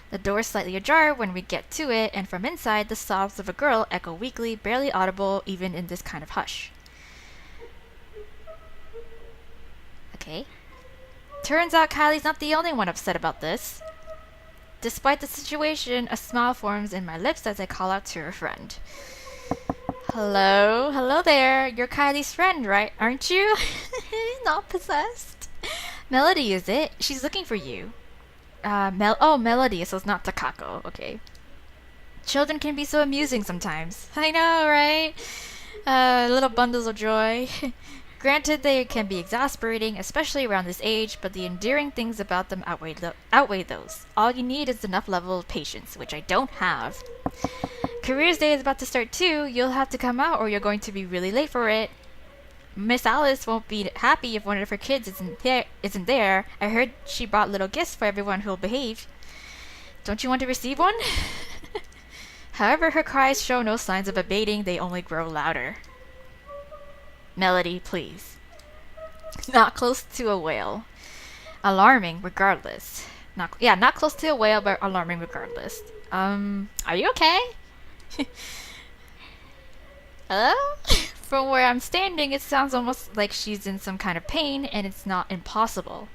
The door is slightly ajar when we get to it, and from inside, the sobs of a girl echo weakly, barely audible even in this kind of hush. Okay. Turns out Kylie's not the only one upset about this. Despite the situation, a smile forms in my lips as I call out to her friend. Hello? Hello there. You're Kylie's friend, right? Aren't you? Not possessed. Melody, is it? She's looking for you. Melody, so it's not Takako. Okay. Children can be so amusing sometimes. I know, right? Little bundles of joy. Granted, they can be exasperating, especially around this age, but the endearing things about them outweigh those. All you need is enough level of patience, which I don't have. Careers Day is about to start too. You'll have to come out or you're going to be really late for it. Miss Alice won't be happy if one of her kids isn't there. I heard she brought little gifts for everyone who'll behave. Don't you want to receive one? However, her cries show no signs of abating, they only grow louder. Melody, please. Not close to a whale. Alarming, regardless. Not close to a whale, but alarming regardless. Are you okay? Hello? From where I'm standing, it sounds almost like she's in some kind of pain, and it's not impossible.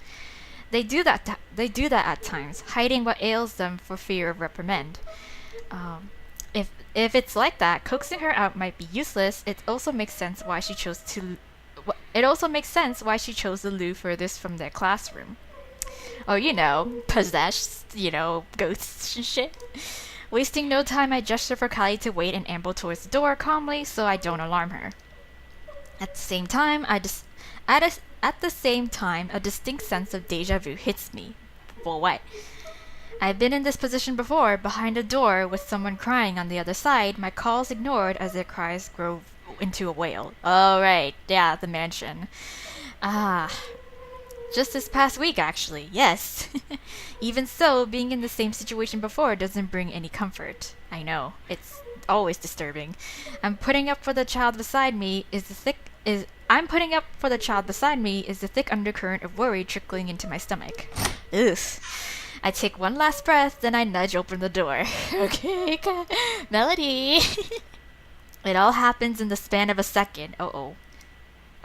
They do that at times, hiding what ails them for fear of reprimand. If it's like that, coaxing her out might be useless. It also makes sense why she chose the loo furthest from their classroom. Oh, you know, possessed, ghosts and shit. Wasting no time, I gesture for Kylie to wait and amble towards the door calmly so I don't alarm her. At the same time, a distinct sense of deja vu hits me. Well, what? I've been in this position before, behind a door with someone crying on the other side, my calls ignored as their cries grow into a wail. Oh, right. Yeah, the mansion. Just this past week, actually. Yes. Even so, being in the same situation before doesn't bring any comfort. I know. It's always disturbing. I'm putting up for the child beside me is the thick undercurrent of worry trickling into my stomach. Ugh. I take one last breath, then I nudge open the door. Okay, Melody. It all happens in the span of a second. Uh-oh.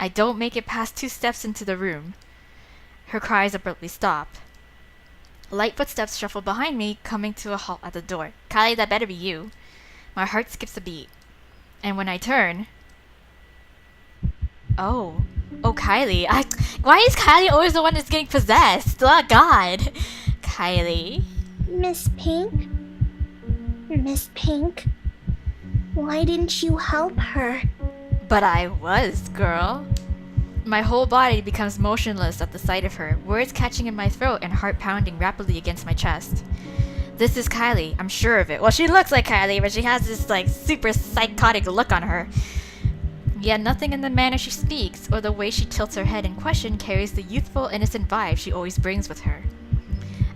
I don't make it past 2 steps into the room. Her cries abruptly stop. Light footsteps shuffle behind me, coming to a halt at the door. Kylie, that better be you. My heart skips a beat. And when I turn... Oh, Kylie. Why is Kylie always the one that's getting possessed? Oh, God. Kylie? Miss Pink? Miss Pink? Why didn't you help her? But I was, girl. My whole body becomes motionless at the sight of her, words catching in my throat and heart pounding rapidly against my chest. This is Kylie, I'm sure of it. Well, she looks like Kylie, but she has this like super psychotic look on her. Yet nothing in the manner she speaks or the way she tilts her head in question carries the youthful, innocent vibe she always brings with her.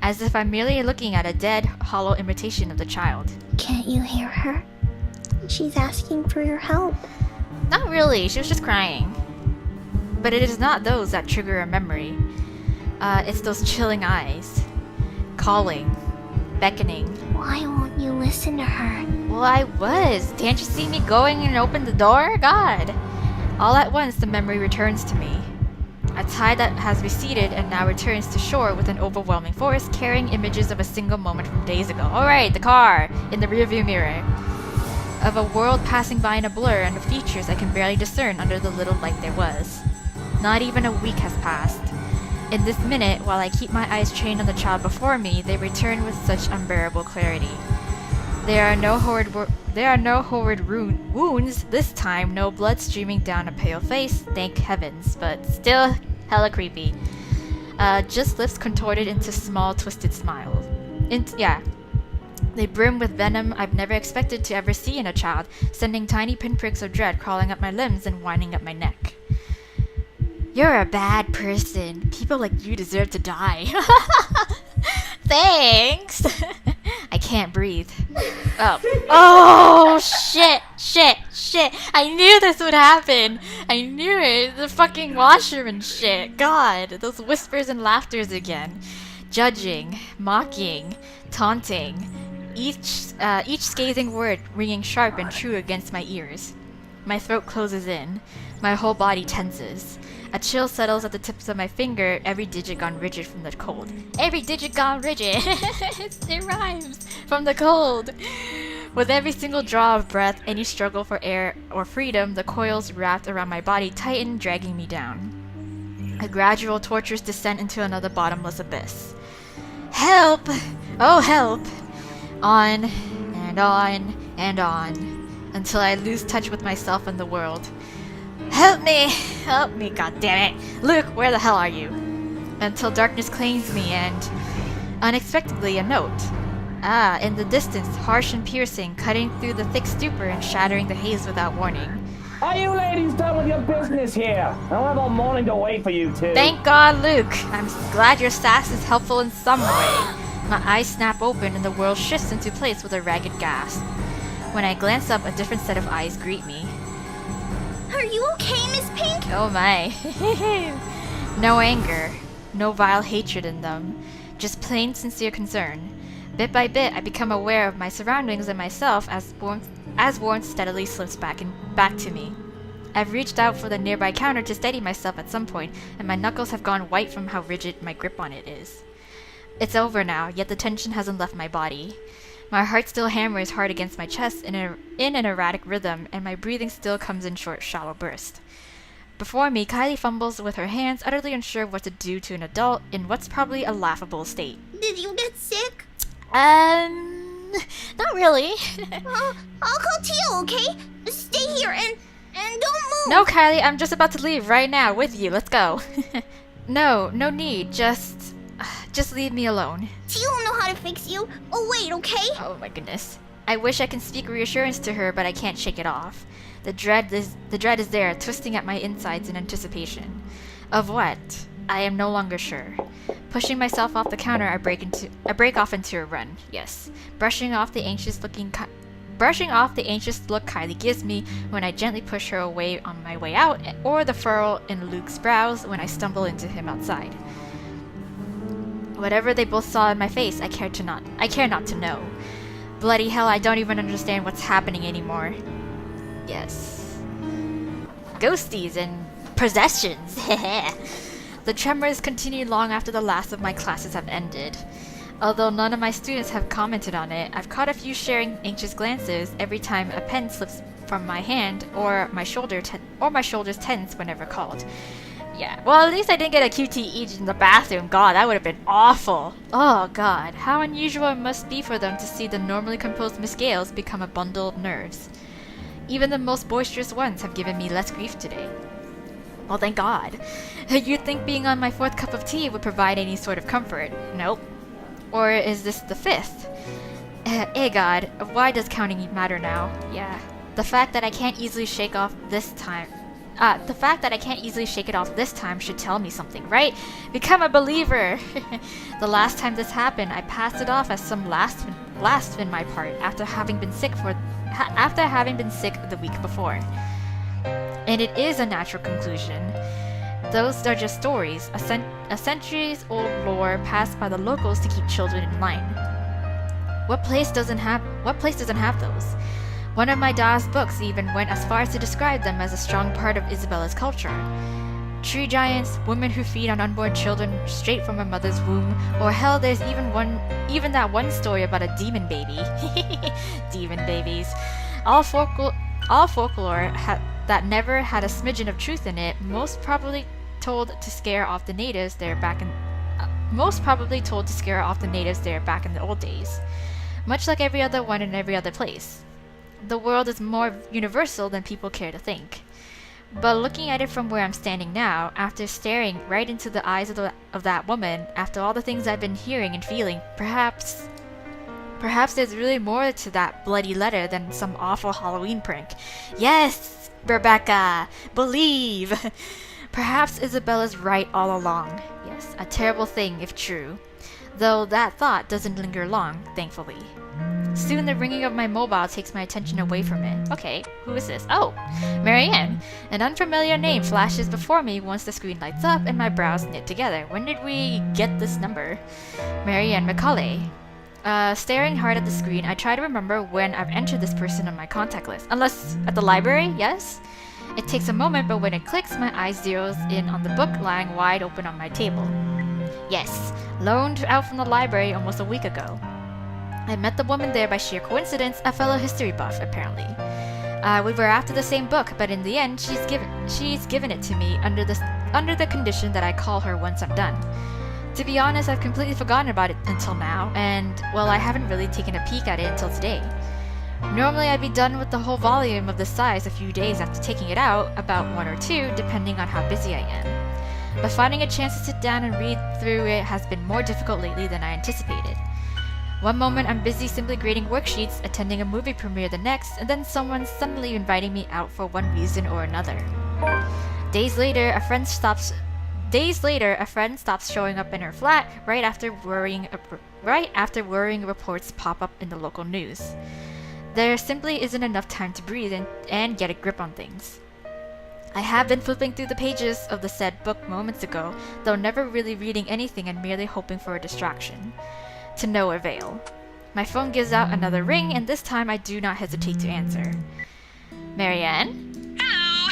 As if I'm merely looking at a dead, hollow imitation of the child. Can't you hear her? She's asking for your help. Not really, she was just crying. But it is not those that trigger a memory. It's those chilling eyes. Calling. Beckoning. Why won't you listen to her? Well, I was. Can't you see me going and open the door? God. All at once, the memory returns to me. A tide that has receded and now returns to shore with an overwhelming force, carrying images of a single moment from days ago. Alright, the car in the rearview mirror. Of a world passing by in a blur and of features I can barely discern under the little light there was. Not even a week has passed. In this minute, while I keep my eyes trained on the child before me, they return with such unbearable clarity. There are no horrid wounds this time, no blood streaming down a pale face, thank heavens, but still hella creepy. Just lips contorted into small, twisted smiles. They brim with venom I've never expected to ever see in a child, sending tiny pinpricks of dread crawling up my limbs and winding up my neck. You're a bad person. People like you deserve to die. Thanks! I can't breathe. Oh, shit. I knew this would happen. I knew it. The fucking washer and shit. God, those whispers and laughters again. Judging, mocking, taunting. Each scathing word ringing sharp and true against my ears. My throat closes in. My whole body tenses. A chill settles at the tips of my finger, every digit gone rigid from the cold. Every digit gone rigid! It rhymes! From the cold! With every single draw of breath, any struggle for air or freedom, the coils wrapped around my body tighten, dragging me down. A gradual, torturous descent into another bottomless abyss. Help! Oh, help! On, and on, and on, until I lose touch with myself and the world. Help me, goddammit! Luke, where the hell are you? Until darkness claims me and, unexpectedly, a note. In the distance, harsh and piercing, cutting through the thick stupor and shattering the haze without warning. Are you ladies done with your business here? I'll have all morning to wait for you two. Thank God, Luke. I'm glad your sass is helpful in some way. My eyes snap open and the world shifts into place with a ragged gasp. When I glance up, a different set of eyes greet me. Are you okay, Miss Pink? Oh my. No anger, no vile hatred in them, just plain sincere concern. Bit by bit, I become aware of my surroundings and myself as warmth steadily slips back to me. I've reached out for the nearby counter to steady myself at some point, and my knuckles have gone white from how rigid my grip on it is. It's over now, yet the tension hasn't left my body. My heart still hammers hard against my chest in an erratic rhythm, and my breathing still comes in short, shallow bursts. Before me, Kylie fumbles with her hands, utterly unsure of what to do to an adult in what's probably a laughable state. Did you get sick? Not really. I'll call Tio, okay? Stay here and don't move. No, Kylie, I'm just about to leave right now with you. Let's go. No need. Just leave me alone. Tio will know how to fix you. Oh, wait, okay? Oh my goodness. I wish I can speak reassurance to her, but I can't shake it off. The dread is there, twisting at my insides in anticipation. Of what? I am no longer sure. Pushing myself off the counter, I break off into a run. Yes, brushing off the anxious look Kylie gives me when I gently push her away on my way out, or the furrow in Luke's brows when I stumble into him outside. Whatever they both saw in my face, I care not to know. Bloody hell, I don't even understand what's happening anymore. Yes. Ghosties and possessions. The tremors continue long after the last of my classes have ended. Although none of my students have commented on it, I've caught a few sharing anxious glances every time a pen slips from my hand or my shoulders tense whenever called. Yeah, well, at least I didn't get a QT each in the bathroom. God, that would have been awful. Oh God, how unusual it must be for them to see the normally composed Miss Gales become a bundle of nerves. Even the most boisterous ones have given me less grief today. Well, thank God. You'd think being on my fourth cup of tea would provide any sort of comfort. Nope. Or is this the 5th? God, why does counting matter now? Yeah. The fact that I can't easily shake off this time. The fact that I can't easily shake it off this time should tell me something, right? Become a believer! The last time this happened, I passed it off as some last in my part after having been sick the week before. And it is a natural conclusion. Those are just stories, a centuries-old lore passed by the locals to keep children in line. What place doesn't have those? One of my Da's books even went as far as to describe them as a strong part of Isabella's culture. Tree giants, women who feed on unborn children straight from a mother's womb, or hell, there's even that one story about a demon baby. Demon babies. All folklore that never had a smidgen of truth in it, most probably told to scare off the natives there back in the old days. Much like every other one in every other place. The world is more universal than people care to think. But looking at it from where I'm standing now, after staring right into the eyes of that woman, after all the things I've been hearing and feeling, perhaps there's really more to that bloody letter than some awful Halloween prank. Yes, Rebecca, believe! Perhaps Isabella's right all along. Yes, a terrible thing if true. Though that thought doesn't linger long, thankfully. Soon the ringing of my mobile takes my attention away from it. Okay, who is this? Oh, Marianne. An unfamiliar name flashes before me once the screen lights up and my brows knit together. When did we get this number? Marianne Macaulay. Staring hard at the screen, I try to remember when I've entered this person on my contact list. Unless at the library, yes? It takes a moment, but when it clicks, my eye zeroes in on the book lying wide open on my table. Yes, loaned out from the library almost a week ago. I met the woman there by sheer coincidence, a fellow history buff, apparently. We were after the same book, but in the end, she's given it to me under the condition that I call her once I'm done. To be honest, I've completely forgotten about it until now, and, well, I haven't really taken a peek at it until today. Normally, I'd be done with the whole volume of this size a few days after taking it out, about 1 or 2, depending on how busy I am. But finding a chance to sit down and read through it has been more difficult lately than I anticipated. One moment I'm busy simply grading worksheets, attending a movie premiere the next, and then someone's suddenly inviting me out for one reason or another. Days later, a friend stops showing up in her flat right after worrying reports pop up in the local news. There simply isn't enough time to breathe and get a grip on things. I have been flipping through the pages of the said book moments ago, though never really reading anything and merely hoping for a distraction. To no avail. My phone gives out another ring, and this time I do not hesitate to answer. Marianne? Hello!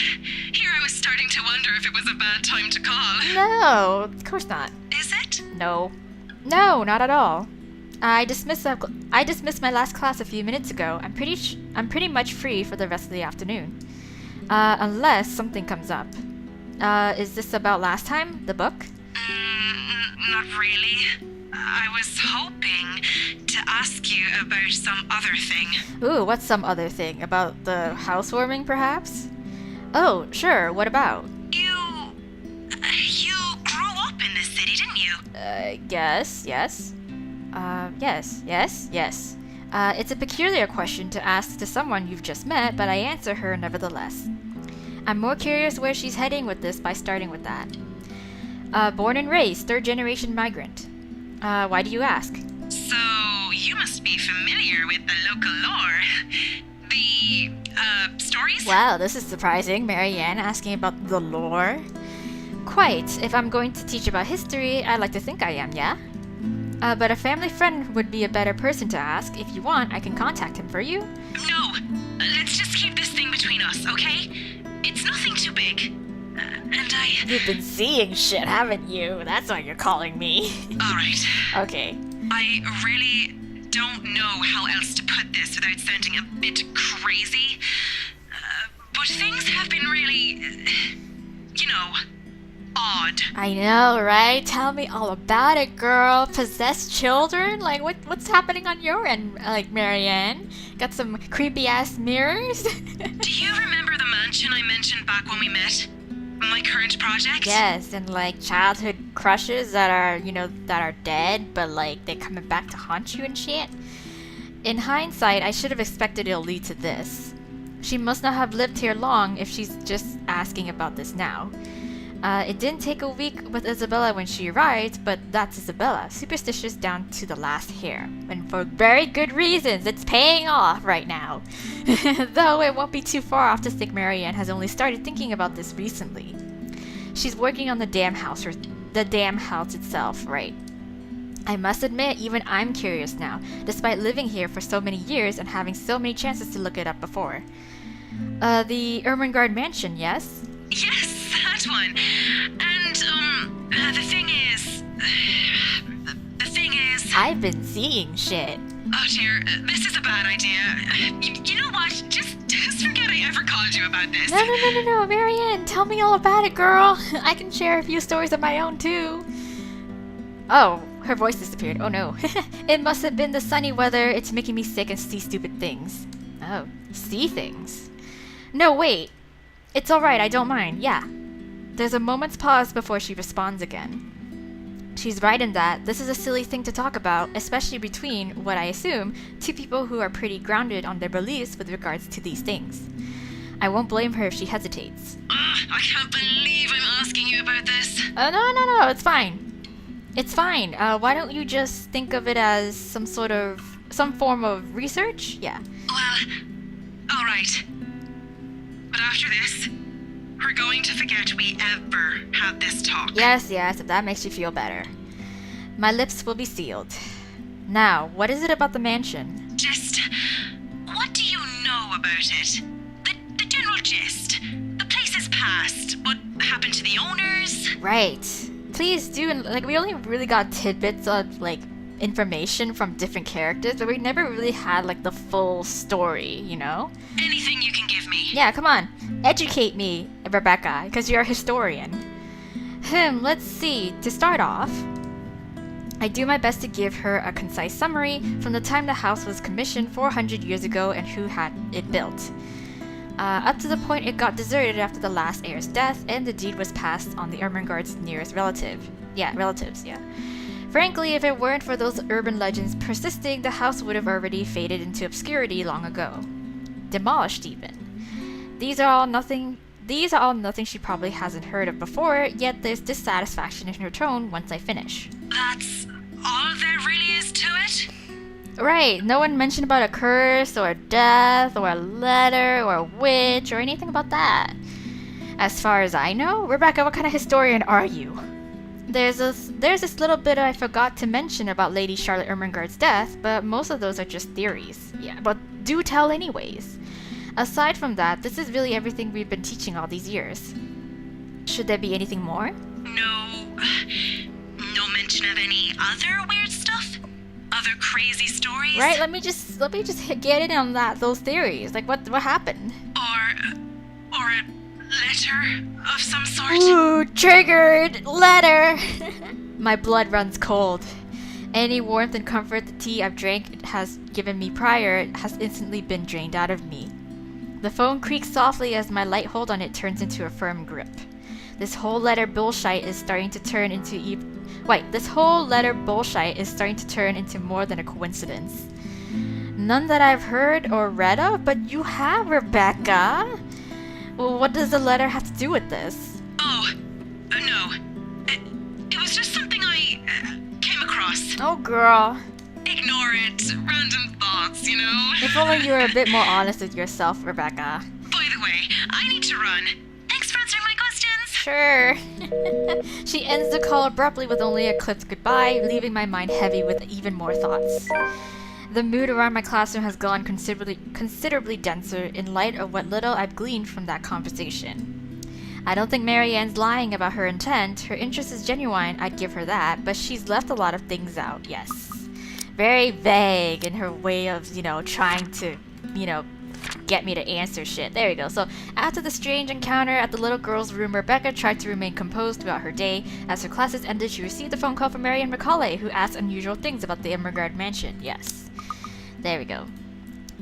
Here I was starting to wonder if it was a bad time to call. No, of course not. Is it? No, not at all. I dismissed my last class a few minutes ago. I'm pretty much free for the rest of the afternoon. Unless something comes up. Is this about last time? The book? Not really. I was hoping to ask you about some other thing. Ooh, what's some other thing? About the housewarming, perhaps? Oh, sure, what about? You grew up in this city, didn't you? Yes. Yes. It's a peculiar question to ask to someone you've just met, but I answer her nevertheless. I'm more curious where she's heading with this by starting with that. Born and raised, 3rd-generation migrant. Why do you ask? So, you must be familiar with the local lore. The, stories? Wow, this is surprising. Marianne asking about the lore. Quite. If I'm going to teach about history, I like to think I am, yeah? But a family friend would be a better person to ask. If you want, I can contact him for you. No, let's just keep this thing between us, okay? It's nothing too big. And You've been seeing shit, haven't you? That's why you're calling me. Alright. Okay. I really don't know how else to put this without sounding a bit crazy. But things have been really, odd. I know, right? Tell me all about it, girl. Possessed children? Like, what's happening on your end, like, Marianne? Got some creepy-ass mirrors? Do you remember the mansion I mentioned back when we met? My current project? Yes, and like childhood crushes that are, that are dead, but like they're coming back to haunt you and shit. In hindsight, I should have expected it'll lead to this. She must not have lived here long if she's just asking about this now. It didn't take a week with Isabella when she arrived, but that's Isabella, superstitious down to the last hair. And for very good reasons, it's paying off right now. Though it won't be too far off to think Marianne has only started thinking about this recently. She's working on the damn house itself, right? I must admit, even I'm curious now, despite living here for so many years and having so many chances to look it up before. The Ermengarde mansion, yes? Yes, that one. And, the thing is... I've been seeing shit. Oh dear, this is a bad idea. You know what? Just forget I ever called you about this. No, Marianne, tell me all about it, girl. I can share a few stories of my own, too. Oh, her voice disappeared. Oh no. It must have been the sunny weather. It's making me sick and see stupid things. Oh, see things? No, wait. It's alright, I don't mind. Yeah. There's a moment's pause before she responds again. She's right in that this is a silly thing to talk about, especially between, what I assume, two people who are pretty grounded on their beliefs with regards to these things. I won't blame her if she hesitates. I can't believe I'm asking you about this. No, it's fine. It's fine. Why don't you just think of it as some form of research? Yeah. Well, alright. But after this, we're going to forget we ever had this talk. Yes, if that makes you feel better. My lips will be sealed. Now, what is it about the mansion? Just, what do you know about it? The general gist. The place's past. What happened to the owners? Right. Please do. Like, we only really got tidbits of, like, information from different characters, but we never really had, like, the full story, you know? Anything you can give me. Yeah, come on. Educate me, Rebecca, because you're a historian. Let's see. To start off, I do my best to give her a concise summary from the time the house was commissioned 400 years ago and who had it built. Up to the point it got deserted after the last heir's death, and the deed was passed on the Ermengarde's nearest relatives. Frankly, if it weren't for those urban legends persisting, the house would have already faded into obscurity long ago. Demolished, even. These are all nothing she probably hasn't heard of before, yet there's dissatisfaction in her tone once I finish. That's all there really is to it? Right, no one mentioned about a curse, or a death, or a letter, or a witch, or anything about that. As far as I know, Rebecca, what kind of historian are you? There's this little bit I forgot to mention about Lady Charlotte Ermengarde's death, but most of those are just theories. Yeah, but do tell anyways. Aside from that, this is really everything we've been teaching all these years. Should there be anything more? No mention of any other weird stuff? Other crazy stories? Right, let me just get in on those theories. Like, what happened? Or a letter of some sort? Ooh, triggered! Letter! My blood runs cold. Any warmth and comfort the tea I've drank has given me prior has instantly been drained out of me. The phone creaks softly as my light hold on it turns into a firm grip. This whole letter bullshit is starting to turn into more than a coincidence. None that I've heard or read of, but you have, Rebecca. Well, what does the letter have to do with this? Oh, no. It was just something I came across. Oh, girl. Ignore it. Random thoughts, you know? If only you were a bit more honest with yourself, Rebecca. By the way, I need to run. Thanks for answering my questions. Sure. She ends the call abruptly with only a clipped goodbye, leaving my mind heavy with even more thoughts. The mood around my classroom has gone considerably denser in light of what little I've gleaned from that conversation. I don't think Marianne's lying about her intent. Her interest is genuine, I'd give her that, but she's left a lot of things out, yes. Very vague in her way of, trying to, get me to answer shit. There we go. So, after the strange encounter at the little girl's room, Rebecca tried to remain composed throughout her day. As her classes ended, she received a phone call from Marianne Macaulay, who asked unusual things about the Ermengarde mansion. Yes. There we go.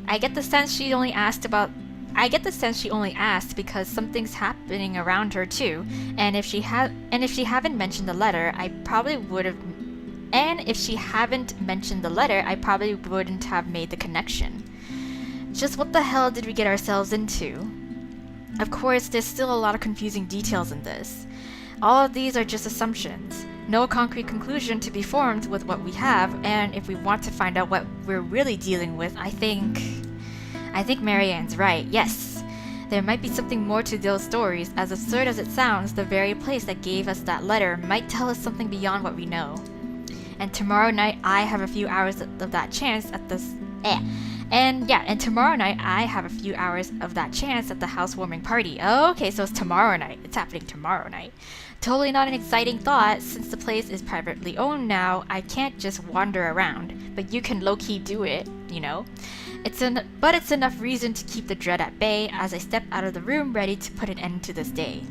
I get the sense she only asked about I get the sense she only asked because something's happening around her too. And if she haven't mentioned the letter, I probably would have. And if she haven't mentioned the letter, I probably wouldn't have made the connection. Just what the hell did we get ourselves into? Of course, there's still a lot of confusing details in this. All of these are just assumptions. No concrete conclusion to be formed with what we have, and if we want to find out what we're really dealing with, I think Marianne's right, yes. There might be something more to those stories. As absurd as it sounds, the very place that gave us that letter might tell us something beyond what we know. And tomorrow night I have a few hours of that chance at this. And tomorrow night I have a few hours of that chance at the housewarming party. Oh, okay, so it's tomorrow night. It's happening tomorrow night. Totally not an exciting thought. Since the place is privately owned now, I can't just wander around. But you can low-key do it, you know. But it's enough reason to keep the dread at bay as I step out of the room ready to put an end to this day.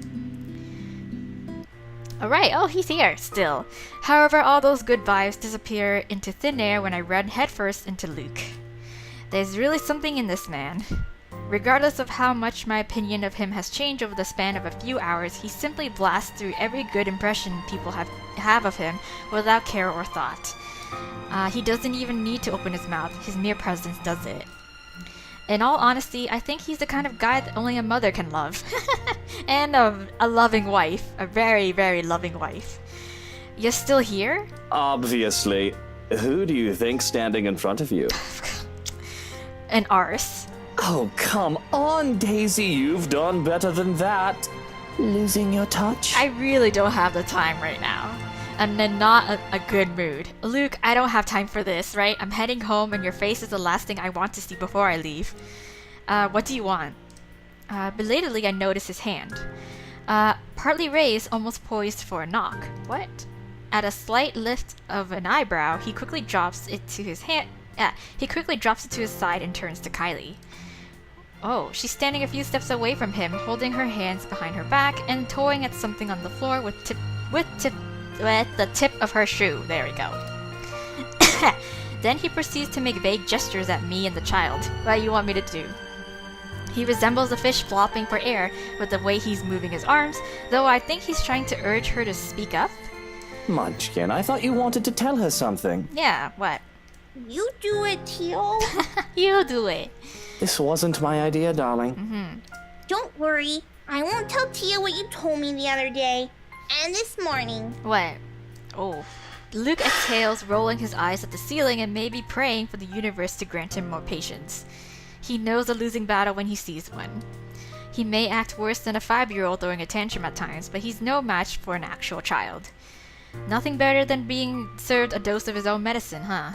Alright, oh, he's here, still. However, all those good vibes disappear into thin air when I run headfirst into Luke. There's really something in this man. Regardless of how much my opinion of him has changed over the span of a few hours, he simply blasts through every good impression people have of him without care or thought. He doesn't even need to open his mouth, his mere presence does it. In all honesty, I think he's the kind of guy that only a mother can love. And a loving wife. A very, very loving wife. You're still here? Obviously. Who do you think's standing in front of you? An arse. Oh, come on, Daisy. You've done better than that. Losing your touch? I really don't have the time right now. I'm in not a good mood. Luke, I don't have time for this, right? I'm heading home and your face is the last thing I want to see before I leave. What do you want? Belatedly, I notice his hand. Partly raised, almost poised for a knock. What? At a slight lift of an eyebrow, he quickly drops it to his hand. He quickly drops it to his side and turns to Kylie. Oh, she's standing a few steps away from him, holding her hands behind her back and toying at something on the floor with the tip of her shoe. There we go. Then he proceeds to make vague gestures at me and the child. What do you want me to do? He resembles a fish flopping for air with the way he's moving his arms, though I think he's trying to urge her to speak up. Munchkin, I thought you wanted to tell her something. Yeah, what? You do it, Teal. You do it. This wasn't my idea, darling. Don't worry. I won't tell Tia what you told me the other day. And this morning. What? Oh. Luke exhales, rolling his eyes at the ceiling and maybe praying for the universe to grant him more patience. He knows a losing battle when he sees one. He may act worse than a 5-year-old throwing a tantrum at times, but he's no match for an actual child. Nothing better than being served a dose of his own medicine, huh?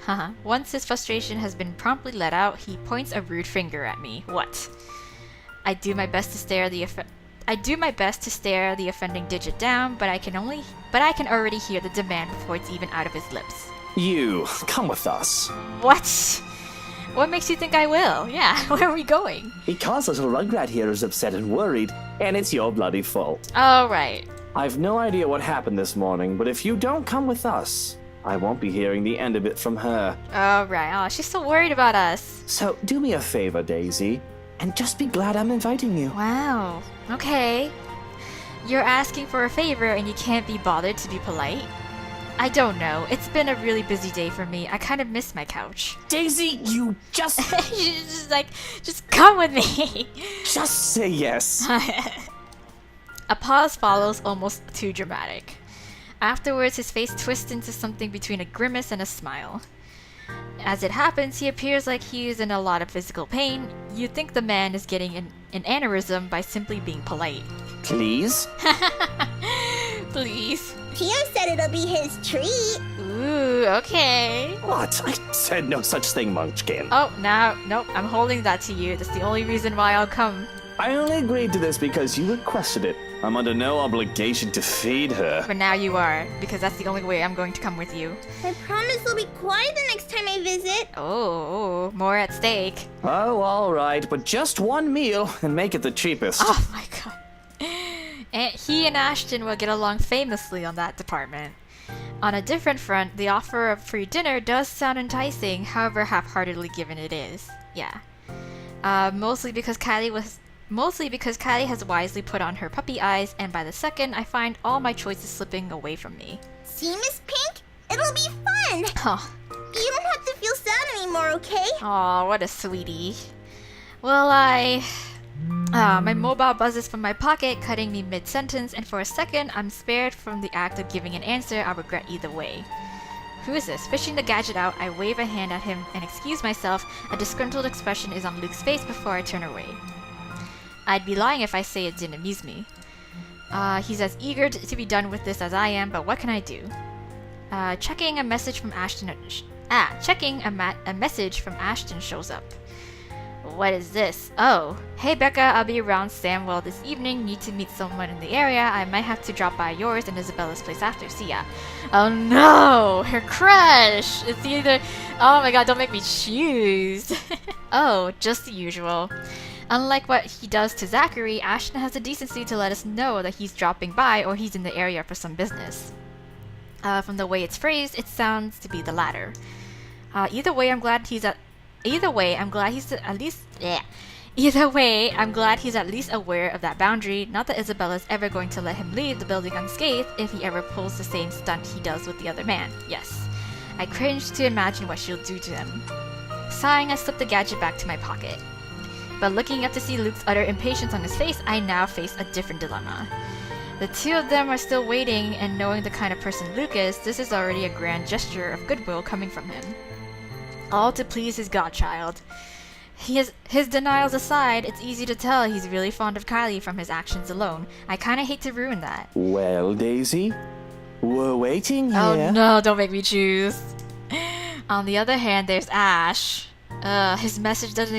Haha. Once his frustration has been promptly let out, he points a rude finger at me. What? I do my best to stare the offending digit down, but I can already hear the demand before it's even out of his lips. You, come with us. What? What makes you think I will? Yeah, where are we going? Because little Rugrat here is upset and worried, and it's your bloody fault. Oh, right. I've no idea what happened this morning, but if you don't come with us, I won't be hearing the end of it from her. Oh, right. Oh, she's so worried about us. So do me a favor, Daisy, and just be glad I'm inviting you. Wow. Okay. You're asking for a favor and you can't be bothered to be polite? I don't know. It's been a really busy day for me. I kind of miss my couch. Daisy, you just... just come with me. Just say yes. A pause follows, almost too dramatic. Afterwards, his face twists into something between a grimace and a smile. As it happens, he appears like he is in a lot of physical pain. You'd think the man is getting an aneurysm by simply being polite. Please? Please. Tia said it'll be his treat. Ooh, okay. What? I said no such thing, Munchkin. Oh, nope, I'm holding that to you. That's the only reason why I'll come. I only agreed to this because you requested it. I'm under no obligation to feed her. But now you are, because that's the only way I'm going to come with you. I promise I'll be quiet the next time I visit. Oh, more at stake. Oh, all right, but just one meal and make it the cheapest. Oh my god. And he and Ashton will get along famously on that department. On a different front, the offer of free dinner does sound enticing, however half-heartedly given it is. Yeah. Mostly because Kylie has wisely put on her puppy eyes, and by the second, I find all my choices slipping away from me. See, Miss Pink? It'll be fun! Oh, You don't have to feel sad anymore, okay? aw, what a sweetie. Well, my mobile buzzes from my pocket, cutting me mid-sentence, and for a second, I'm spared from the act of giving an answer I'll regret either way. Who is this? Fishing the gadget out, I wave a hand at him and excuse myself. A disgruntled expression is on Luke's face before I turn away. I'd be lying if I say it didn't amuse me. He's as eager to be done with this as I am, but what can I do? Checking a message from Ashton shows up. What is this? Oh, hey Becca, I'll be around Samwell this evening. Need to meet someone in the area. I might have to drop by yours and Isabella's place after. See ya. Oh no, her crush. It's either. Oh my god, don't make me choose. Oh, just the usual. Unlike what he does to Zachary, Ashton has the decency to let us know that he's dropping by or he's in the area for some business. From the way it's phrased, it sounds to be the latter. Either way, I'm glad he's at least aware of that boundary. Not that Isabella's ever going to let him leave the building unscathed if he ever pulls the same stunt he does with the other man. Yes. I cringe to imagine what she'll do to him. Sighing, I slip the gadget back to my pocket. But looking up to see Luke's utter impatience on his face, I now face a different dilemma. The two of them are still waiting, and knowing the kind of person Luke is, this is already a grand gesture of goodwill coming from him. All to please his godchild. His denials aside, it's easy to tell he's really fond of Kylie from his actions alone. I kinda hate to ruin that. Well, Daisy, we're waiting here. Oh no, don't make me choose. On the other hand, there's Ash. His message doesn't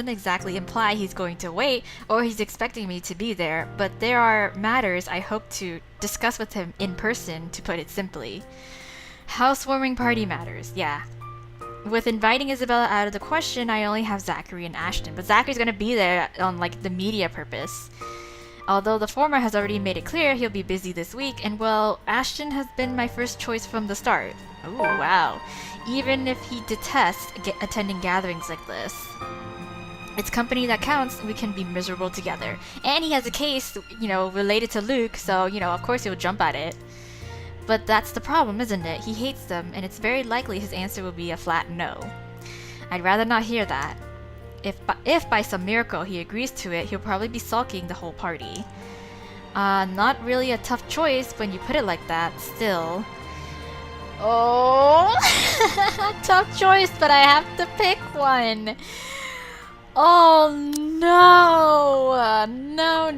exactly imply he's going to wait or he's expecting me to be there, but there are matters I hope to discuss with him in person, to put it simply. Housewarming party matters, yeah. With inviting Isabella out of the question, I only have Zachary and Ashton, but Zachary's gonna be there on the media purpose. Although the former has already made it clear he'll be busy this week, and well, Ashton has been my first choice from the start. Ooh, wow. Even if he detests attending gatherings like this. It's company that counts, and we can be miserable together. And he has a case, related to Luke, so, of course he'll jump at it. But that's the problem, isn't it? He hates them, and it's very likely his answer will be a flat no. I'd rather not hear that. If by some miracle he agrees to it, he'll probably be sulking the whole party. Not really a tough choice when you put it like that, still. Oh, tough choice, but I have to pick one. Oh no, no.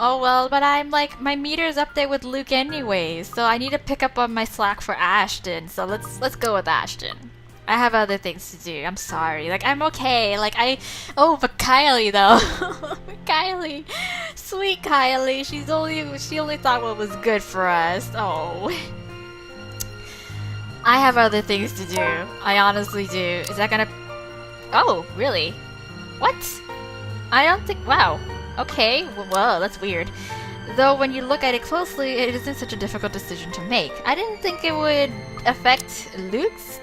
Oh well, but I'm my meter's up there with Luke anyway, so I need to pick up on my slack for Ashton. So let's go with Ashton. I have other things to do. I'm sorry. I'm okay. Oh, but Kylie though. Kylie, sweet Kylie. She only thought what was good for us. Oh. I have other things to do. I honestly do. Is that gonna... Oh, really? What? I don't think... Wow. Okay. Well, that's weird. Though when you look at it closely, it isn't such a difficult decision to make. I didn't think it would affect Luke's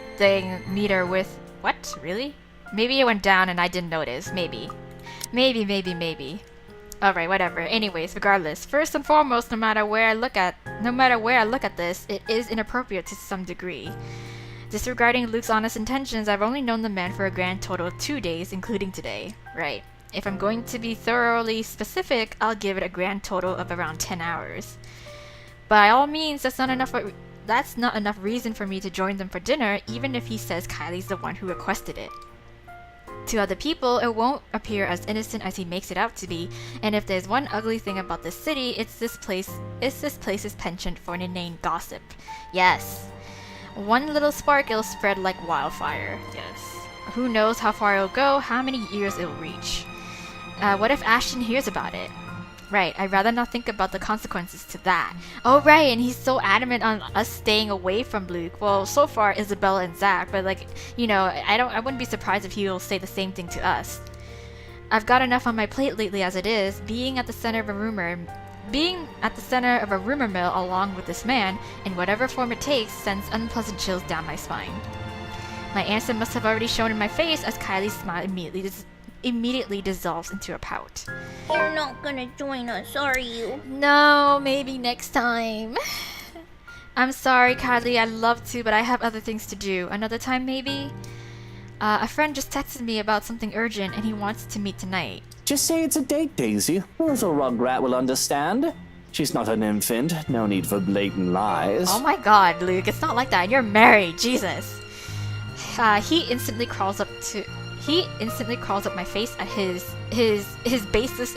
meter with... What? Really? Maybe it went down and I didn't notice. Maybe. Alright, whatever. Anyways, regardless, first and foremost, no matter where I look at this, it is inappropriate to some degree. Disregarding Luke's honest intentions, I've only known the man for a grand total of 2 days, including today. Right. If I'm going to be thoroughly specific, I'll give it a grand total of around 10 hours. By all means, that's not enough reason for me to join them for dinner, even if he says Kylie's the one who requested it. To other people, it won't appear as innocent as he makes it out to be, and if there's one ugly thing about this city, it's this place's penchant for inane gossip. Yes. One little spark, it'll spread like wildfire. Yes. Who knows how far it'll go, how many years it'll reach. What if Ashton hears about it? Right, I'd rather not think about the consequences to that. Oh right, and he's so adamant on us staying away from Luke. Well, so far Isabella and Zach, but I wouldn't be surprised if he'll say the same thing to us. I've got enough on my plate lately as it is. Being at the center of a rumor mill along with this man, in whatever form it takes, sends unpleasant chills down my spine. My answer must have already shown in my face as Kylie's smile immediately dissolves into a pout. You're not gonna join us, are you? No, maybe next time. I'm sorry, Kylie, I'd love to, but I have other things to do. Another time, maybe? A friend just texted me about something urgent and he wants to meet tonight. Just say it's a date, Daisy. The little rugrat will understand. She's not an infant. No need for blatant lies. Oh my god, Luke, it's not like that. You're married, Jesus. He instantly crawls up my face at his baseless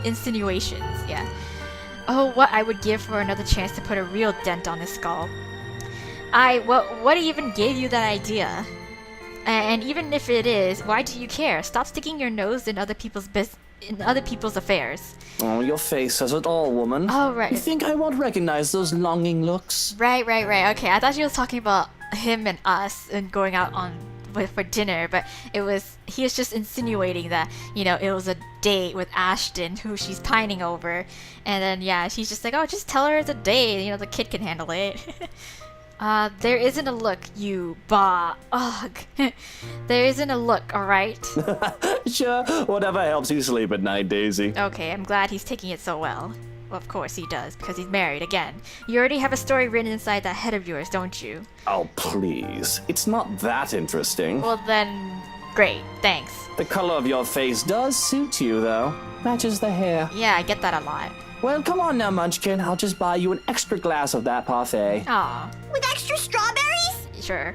insinuations. Yeah. Oh, what I would give for another chance to put a real dent on his skull. What even gave you that idea? And even if it is, why do you care? Stop sticking your nose in other people's affairs. Oh, your face says it all, woman. Oh, right. You think I won't recognize those longing looks? Right. Okay, I thought you was talking about him and us and going out for dinner, but he was just insinuating that, it was a date with Ashton who she's pining over. And then, yeah, she's just like, oh, just tell her it's a date. The kid can handle it. There isn't a look, you ugh. There isn't a look, alright? Sure, whatever helps you sleep at night, Daisy. Okay, I'm glad he's taking it so well. Well, of course he does, because he's married again. You already have a story written inside that head of yours, don't you? Oh, please. It's not that interesting. Well then, great, thanks. The color of your face does suit you, though. Matches the hair. Yeah, I get that a lot. Well, come on now, Munchkin. I'll just buy you an extra glass of that parfait. Aw. With extra strawberries? Sure.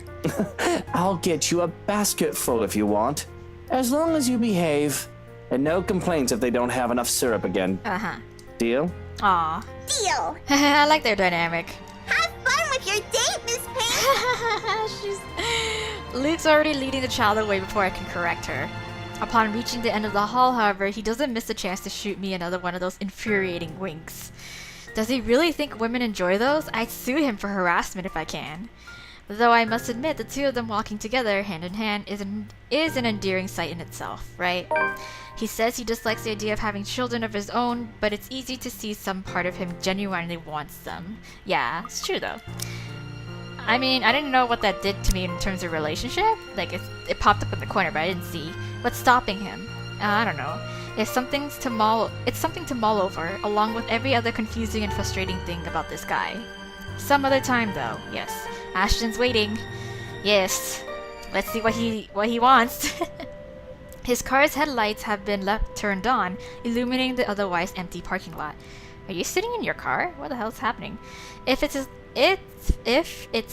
I'll get you a basket full if you want. As long as you behave. And no complaints if they don't have enough syrup again. Uh-huh. Deal? Aw. Deal. I like their dynamic. Have fun with your date, Miss Pink. Luke's already leading the child away before I can correct her. Upon reaching the end of the hall, however, he doesn't miss a chance to shoot me another one of those infuriating winks. Does he really think women enjoy those? I'd sue him for harassment if I can. Though I must admit, the two of them walking together, hand in hand, is an endearing sight in itself, right? He says he dislikes the idea of having children of his own, but it's easy to see some part of him genuinely wants them. Yeah, it's true though. I mean, I didn't know what that did to me in terms of relationship. Like, it popped up in the corner, but I didn't see. What's stopping him? I don't know. It's something to mull over, along with every other confusing and frustrating thing about this guy. Some other time, though. Yes. Ashton's waiting. Yes. Let's see what he wants. His car's headlights have been left turned on, illuminating the otherwise empty parking lot. Are you sitting in your car? What the hell's happening? If it's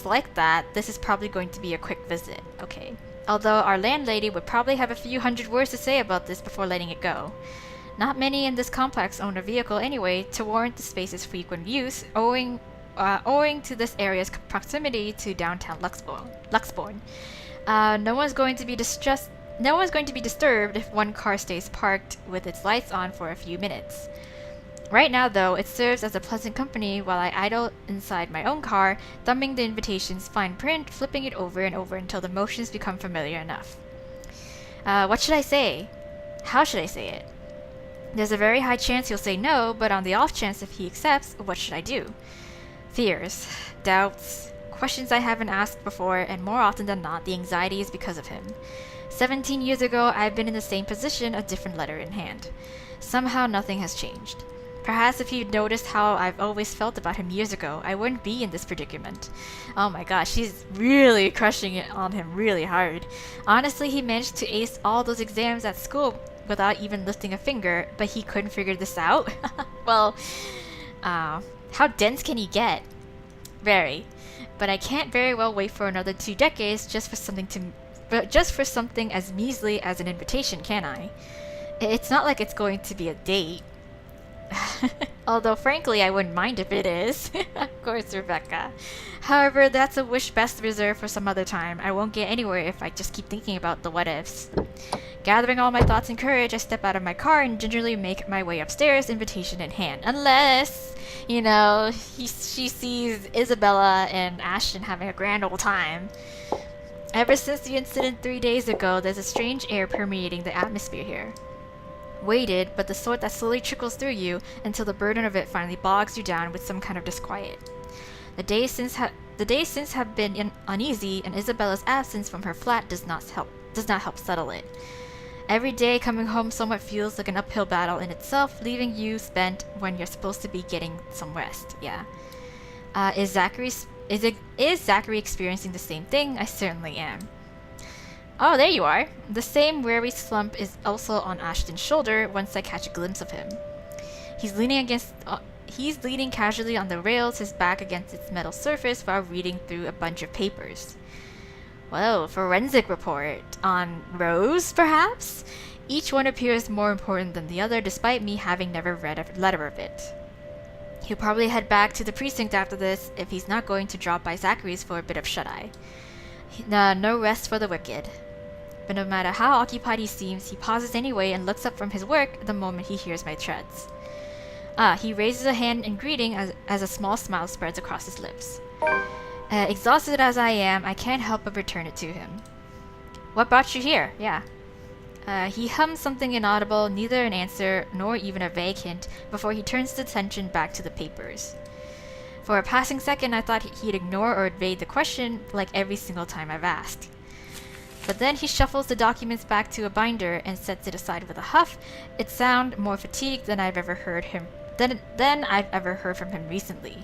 like that, this is probably going to be a quick visit. Okay. Although our landlady would probably have a few hundred words to say about this before letting it go. Not many in this complex own a vehicle anyway to warrant the space's frequent use, owing to this area's proximity to downtown Luxbourne. No one's going to be disturbed if one car stays parked with its lights on for a few minutes. Right now, though, it serves as a pleasant company while I idle inside my own car, thumbing the invitation's fine print, flipping it over and over until the motions become familiar enough. What should I say? How should I say it? There's a very high chance he'll say no, but on the off chance if he accepts, what should I do? Fears, doubts, questions I haven't asked before, and more often than not, the anxiety is because of him. 17 years ago, I've been in the same position, a different letter in hand. Somehow nothing has changed. Perhaps if you'd noticed how I've always felt about him years ago, I wouldn't be in this predicament. Oh my gosh, she's really crushing it on him really hard. Honestly, he managed to ace all those exams at school without even lifting a finger, but he couldn't figure this out? Well, how dense can he get? Very. But I can't very well wait for another 2 decades just for something as measly as an invitation, can I? It's not like it's going to be a date. Although, frankly, I wouldn't mind if it is. Of course, Rebecca. However, that's a wish best reserved for some other time. I won't get anywhere if I just keep thinking about the what-ifs. Gathering all my thoughts and courage, I step out of my car and gingerly make my way upstairs, invitation in hand. Unless, she sees Isabella and Ashton having a grand old time. Ever since the incident 3 days ago, there's a strange air permeating the atmosphere here. Weighted, but the sort that slowly trickles through you until the burden of it finally bogs you down with some kind of disquiet. The days since The days since have been uneasy, and Isabella's absence from her flat does not help settle it. Every day coming home somewhat feels like an uphill battle in itself, leaving you spent when you're supposed to be getting some rest. Yeah. Is Zachary experiencing the same thing? I certainly am. Oh, there you are. The same weary slump is also on Ashton's shoulder once I catch a glimpse of him. He's leaning casually on the rails, his back against its metal surface while reading through a bunch of papers. Whoa, forensic report. On Rose, perhaps? Each one appears more important than the other, despite me having never read a letter of it. He'll probably head back to the precinct after this if he's not going to drop by Zachary's for a bit of shut-eye. No rest for the wicked. But no matter how occupied he seems, he pauses anyway and looks up from his work the moment he hears my treads. He raises a hand in greeting as a small smile spreads across his lips. Exhausted as I am, I can't help but return it to him. What brought you here? Yeah. He hums something inaudible, neither an answer nor even a vague hint, before he turns his attention back to the papers. For a passing second, I thought he'd ignore or evade the question, like every single time I've asked. But then he shuffles the documents back to a binder and sets it aside with a huff. It sounds more fatigued than I've ever heard from him recently.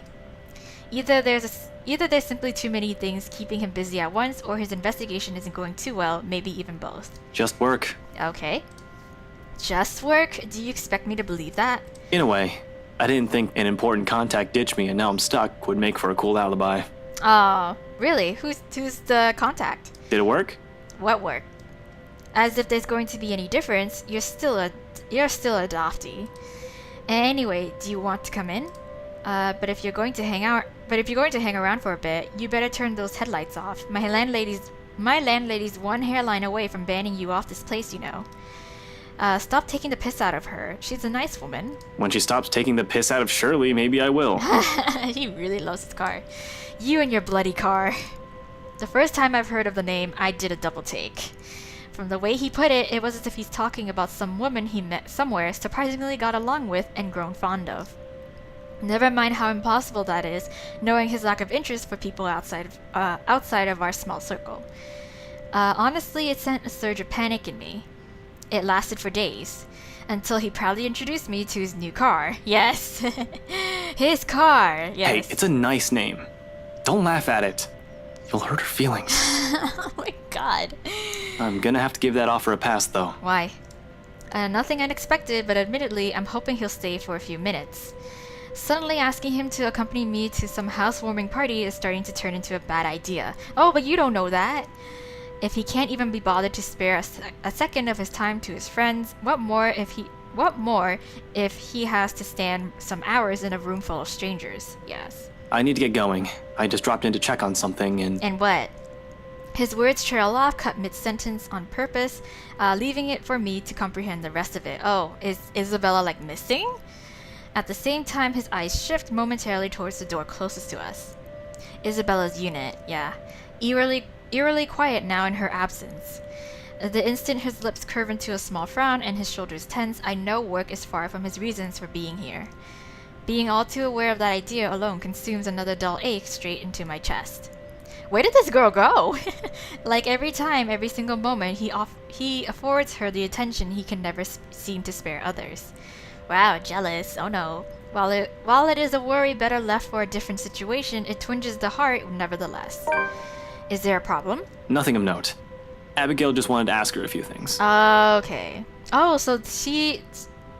Either there's simply too many things keeping him busy at once, or his investigation isn't going too well, maybe even both. Just work. Okay. Just work? Do you expect me to believe that? In a way. I didn't think an important contact ditched me and now I'm stuck would make for a cool alibi. Oh, really? Who's the contact? Did it work? What work? As if there's going to be any difference, you're still a dofty. Anyway, do you want to come in? But if you're going to hang around for a bit, you better turn those headlights off. My landlady's one hairline away from banning you off this place, you know. Stop taking the piss out of her. She's a nice woman. When she stops taking the piss out of Shirley, maybe I will. He really loves his car. You and your bloody car. The first time I've heard of the name, I did a double take. From the way he put it, it was as if he's talking about some woman he met somewhere, surprisingly got along with, and grown fond of. Never mind how impossible that is, knowing his lack of interest for people outside of our small circle. Honestly, it sent a surge of panic in me. It lasted for days, until he proudly introduced me to his new car. Yes, his car, yes. Hey, it's a nice name. Don't laugh at it. You'll hurt her feelings. Oh my god. I'm gonna have to give that offer a pass, though. Why? Nothing unexpected, but admittedly, I'm hoping he'll stay for a few minutes. Suddenly asking him to accompany me to some housewarming party is starting to turn into a bad idea. Oh, but you don't know that. If he can't even be bothered to spare a second of his time to his friends, what more if he has to stand some hours in a room full of strangers? Yes. I need to get going. I just dropped in to check on something and... And what? His words trail off, cut mid-sentence on purpose, leaving it for me to comprehend the rest of it. Oh, is Isabella, missing? At the same time, his eyes shift momentarily towards the door closest to us. Isabella's unit, yeah. Eerily quiet now in her absence. The instant his lips curve into a small frown and his shoulders tense, I know work is far from his reasons for being here. Being all too aware of that idea alone consumes another dull ache straight into my chest. Where did this girl go? Like every time, every single moment, he affords her the attention he can never seem to spare others. Wow, jealous. Oh no. While it is a worry better left for a different situation, it twinges the heart nevertheless. Is there a problem? Nothing of note. Abigail just wanted to ask her a few things. Okay. Oh, so she...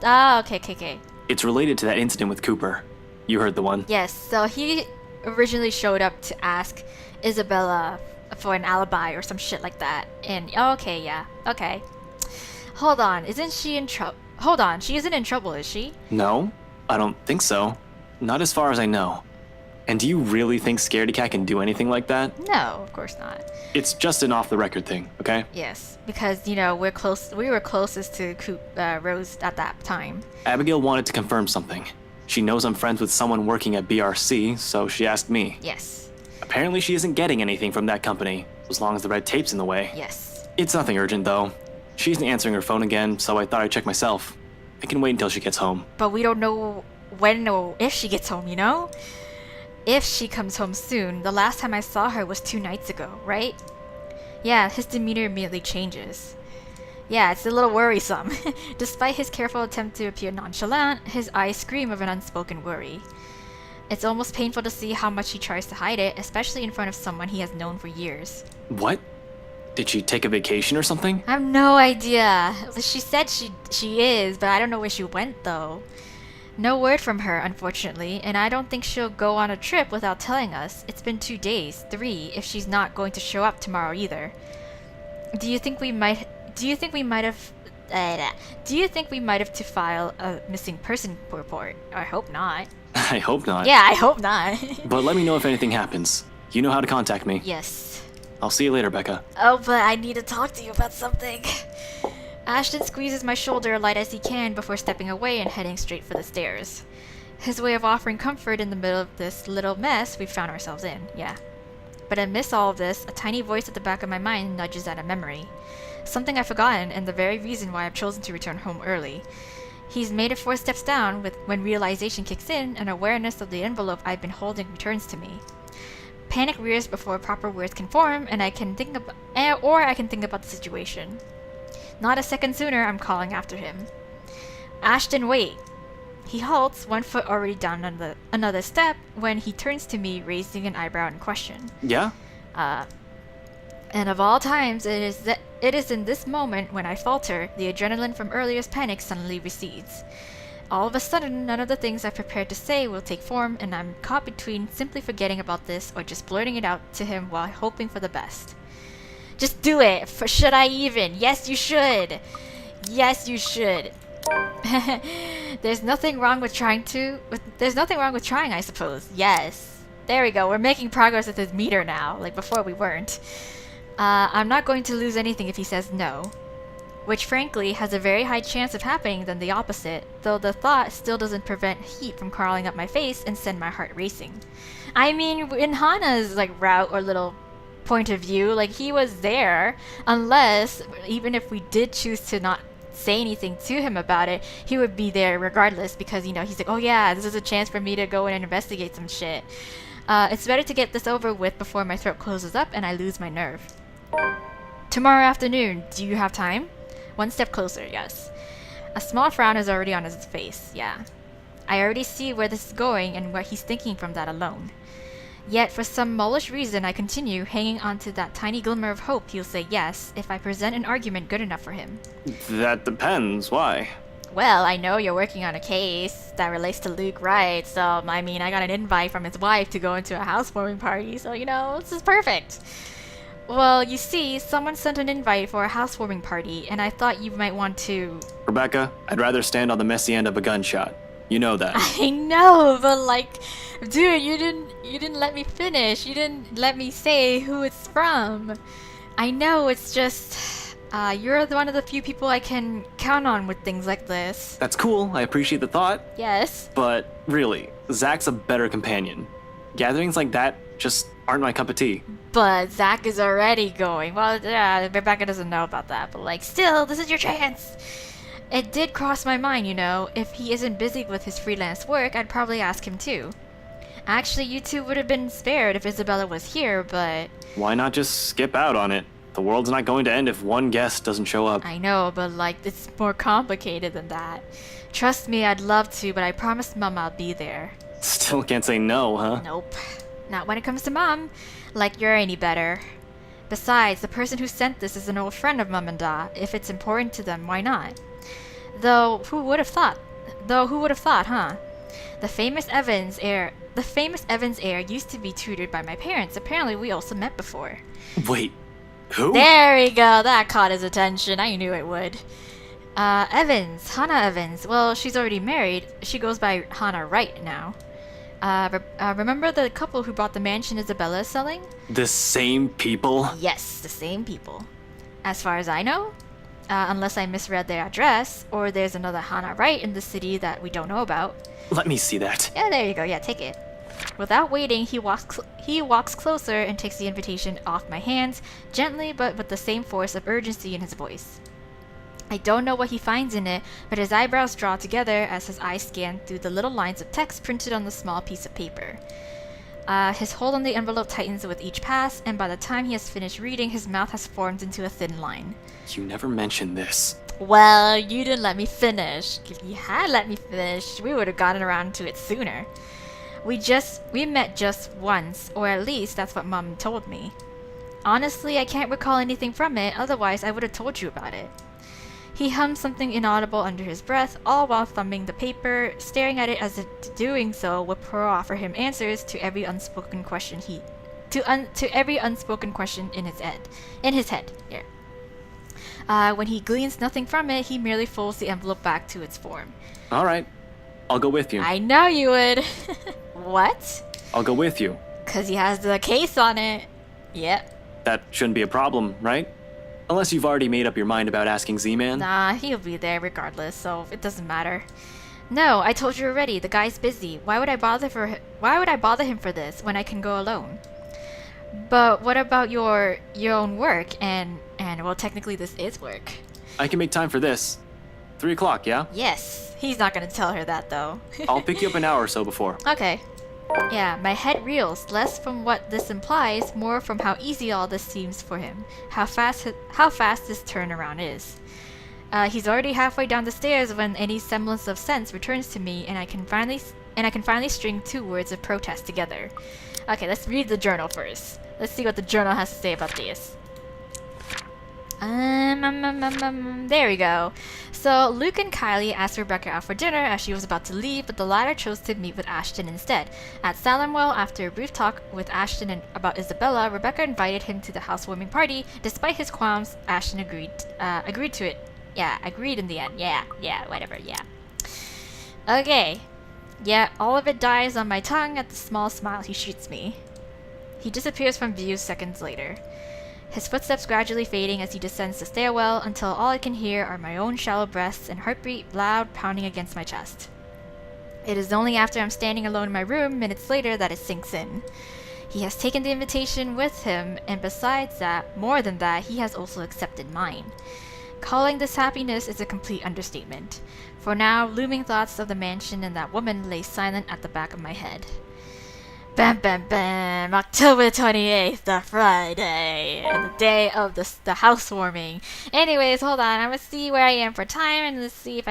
okay. It's related to that incident with Cooper. You heard the one. Yes, so he originally showed up to ask Isabella for an alibi or some shit like that. And, okay, yeah. Okay. Hold on, isn't she in trouble? Hold on, she isn't in trouble, is she? No, I don't think so. Not as far as I know. And do you really think Scaredy Cat can do anything like that? No, of course not. It's just an off-the-record thing, okay? Yes, because, we were closest to Rose at that time. Abigail wanted to confirm something. She knows I'm friends with someone working at BRC, so she asked me. Yes. Apparently she isn't getting anything from that company, as long as the red tape's in the way. Yes. It's nothing urgent, though. She isn't answering her phone again, so I thought I'd check myself. I can wait until she gets home. But we don't know when or if she gets home, you know? if she comes home soon. The last time I saw her was 2 nights ago, right? Yeah, his demeanor immediately changes. Yeah, it's a little worrisome. Despite his careful attempt to appear nonchalant, his eyes scream of an unspoken worry. It's almost painful to see how much he tries to hide it, especially in front of someone he has known for years. What? Did she take a vacation or something? I have no idea. She said she is, but I don't know where she went though. No word from her, unfortunately, and I don't think she'll go on a trip without telling us. It's been 2 days, 3, if she's not going to show up tomorrow either. Do you think we might have to file a missing person report? I hope not. I hope not. Yeah, I hope not. But let me know if anything happens. You know how to contact me. Yes. I'll see you later, Becca. Oh, but I need to talk to you about something. Ashton squeezes my shoulder light as he can before stepping away and heading straight for the stairs. His way of offering comfort in the middle of this little mess we found ourselves in, yeah. But amidst all of this, a tiny voice at the back of my mind nudges at a memory. Something I've forgotten, and the very reason why I've chosen to return home early. He's made it 4 steps down when realization kicks in and awareness of the envelope I've been holding returns to me. Panic rears before proper words can form, and I can think about the situation. Not a second sooner, I'm calling after him. Ashton, wait! He halts, 1 foot already down another step, when he turns to me, raising an eyebrow in question. Yeah? And of all times, it is in this moment when I falter, the adrenaline from earlier's panic suddenly recedes. All of a sudden, none of the things I prepared to say will take form, and I'm caught between simply forgetting about this or just blurting it out to him while hoping for the best. Just do it! Should I even? Yes, you should! Yes, you should. There's nothing wrong with trying, I suppose. Yes. There we go. We're making progress with his meter now. Like before we weren't. I'm not going to lose anything if he says no. Which frankly has a very high chance of happening than the opposite, though the thought still doesn't prevent heat from crawling up my face and send my heart racing. I mean, in Hana's route or little point of view, he was there, unless, even if we did choose to not say anything to him about it, he would be there regardless because, he's like, oh yeah, this is a chance for me to go in and investigate some shit. It's better to get this over with before my throat closes up and I lose my nerve. Tomorrow afternoon, do you have time? 1 step closer, yes. A small frown is already on his face, yeah. I already see where this is going and what he's thinking from that alone. Yet, for some mullish reason, I continue, hanging on to that tiny glimmer of hope he'll say yes if I present an argument good enough for him. That depends. Why? Well, I know you're working on a case that relates to Luke Wright, so, I got an invite from his wife to go into a housewarming party, so, this is perfect. Well, you see, someone sent an invite for a housewarming party, and I thought you might want to... Rebecca, I'd rather stand on the messy end of a gunshot. You know that. I know, but dude, you didn't let me finish. You didn't let me say who it's from. I know, it's just... you're one of the few people I can count on with things like this. That's cool, I appreciate the thought. Yes. But, really, Zach's a better companion. Gatherings like that just aren't my cup of tea. But Zach is already going. Well, yeah, Rebecca doesn't know about that, but still, this is your chance. It did cross my mind, if he isn't busy with his freelance work, I'd probably ask him too. Actually, you two would have been spared if Isabella was here, but... Why not just skip out on it? The world's not going to end if one guest doesn't show up. I know, but it's more complicated than that. Trust me, I'd love to, but I promised Mom I'll be there. Still can't say no, huh? Nope. Not when it comes to Mom. Like you're any better. Besides, the person who sent this is an old friend of Mom and Da. If it's important to them, why not? Though who would have thought, huh? The famous Evans heir used to be tutored by my parents. Apparently we also met before. Wait, who? There we go, that caught his attention. I knew it would. Evans, Hannah Evans. Well, she's already married. She goes by Hannah Wright now. Remember the couple who bought the mansion Isabella is selling? The same people? Yes, the same people. As far as I know. Unless I misread their address, or there's another Hannah Wright in the city that we don't know about. Let me see that. Yeah, there you go. Yeah, take it. Without waiting, he walks closer and takes the invitation off my hands, gently but with the same force of urgency in his voice. I don't know what he finds in it, but his eyebrows draw together as his eyes scan through the little lines of text printed on the small piece of paper. His hold on the envelope tightens with each pass, and by the time he has finished reading, his mouth has formed into a thin line. You never mentioned this. Well, you didn't let me finish. If you had let me finish, we would have gotten around to it sooner. We met just once, or at least that's what Mom told me. Honestly, I can't recall anything from it, otherwise I would have told you about it. He hummed something inaudible under his breath, all while thumbing the paper, staring at it as if doing so would offer him answers to every unspoken question in his head. Yeah. When he gleans nothing from it, he merely folds the envelope back to its form. All right. I'll go with you. I know you would. What? I'll go with you. 'Cause he has the case on it. Yep. That shouldn't be a problem, right? Unless you've already made up your mind about asking Z-Man. Nah, he'll be there regardless, so it doesn't matter. No, I told you already, the guy's busy. Why would I bother him for this when I can go alone? But what about your own work and well, technically this is work. I can make time for this. 3 o'clock, yeah? Yes. He's not gonna tell her that though. I'll pick you up an hour or so before. Okay. Yeah, my head reels, less from what this implies, more from how easy all this seems for him. How fast this turnaround is. He's already halfway down the stairs when any semblance of sense returns to me, and I can finally string 2 words of protest together. Okay, let's read the journal first. Let's see what the journal has to say about this. There we go. So, Luke and Kylie asked Rebecca out for dinner as she was about to leave, but the latter chose to meet with Ashton instead. At Salemwell, after a brief talk with Ashton about Isabella, Rebecca invited him to the housewarming party. Despite his qualms, Ashton agreed to it. Yeah, agreed in the end. Yeah, whatever, yeah. Okay. Yeah, all of it dies on my tongue at the small smile he shoots me. He disappears from view seconds later. His footsteps gradually fading as he descends the stairwell until all I can hear are my own shallow breaths and heartbeat loud pounding against my chest. It is only after I'm standing alone in my room minutes later that it sinks in. He has taken the invitation with him, and besides that, more than that, he has also accepted mine. Calling this happiness is a complete understatement. For now, looming thoughts of the mansion and that woman lay silent at the back of my head. Bam, bam, bam! October 28th, the Friday, and the day of the housewarming. Anyways, hold on. I'm gonna see where I am for time, and let's see if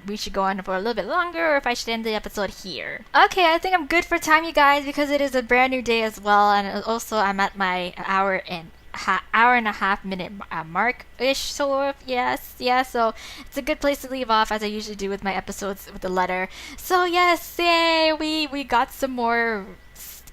we should go on for a little bit longer, or if I should end the episode here. Okay, I think I'm good for time, you guys, because it is a brand new day as well, and also I'm at my hour and a half minute mark-ish, sort of. Yes, yeah, so it's a good place to leave off, as I usually do with my episodes with the letter. So yes, yay, we got some more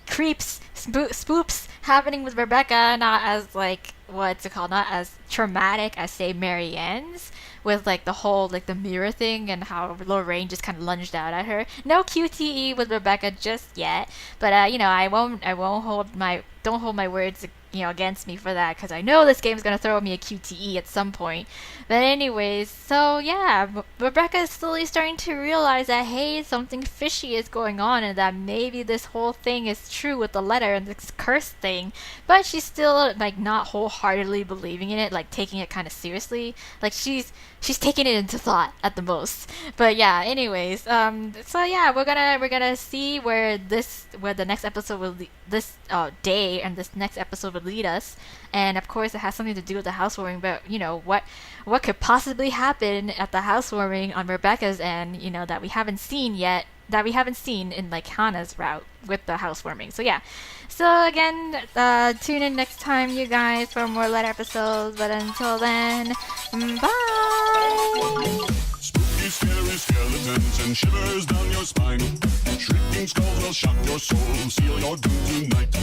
creeps, spoops happening with Rebecca, not as like, what's it called, not as traumatic as say Marianne's, with like the whole like the mirror thing and how Lorraine just kind of lunged out at her. No QTE with Rebecca just yet, but you know, I won't don't hold my words, you know, against me for that, because I know this game's gonna throw me a QTE at some point. But anyways, so yeah, Rebecca is slowly starting to realize that, hey, something fishy is going on, and that maybe this whole thing is true with the letter and this curse thing. But she's still like not wholeheartedly believing in it, like taking it kind of seriously. Like she's taking it into thought at the most. But yeah, anyways, so yeah, we're gonna see where the next episode will this day and this next episode would lead us. And of course it has something to do with the housewarming, but you know, what could possibly happen at the housewarming on Rebecca's end, you know, that we haven't seen in like Hannah's route with the housewarming. So yeah, so again, tune in next time, you guys, for more letter episodes, but until then, bye. Spooky, scary skeletons and shivers down your spine. Shrieking skulls will shock your soul, seal your doom tonight.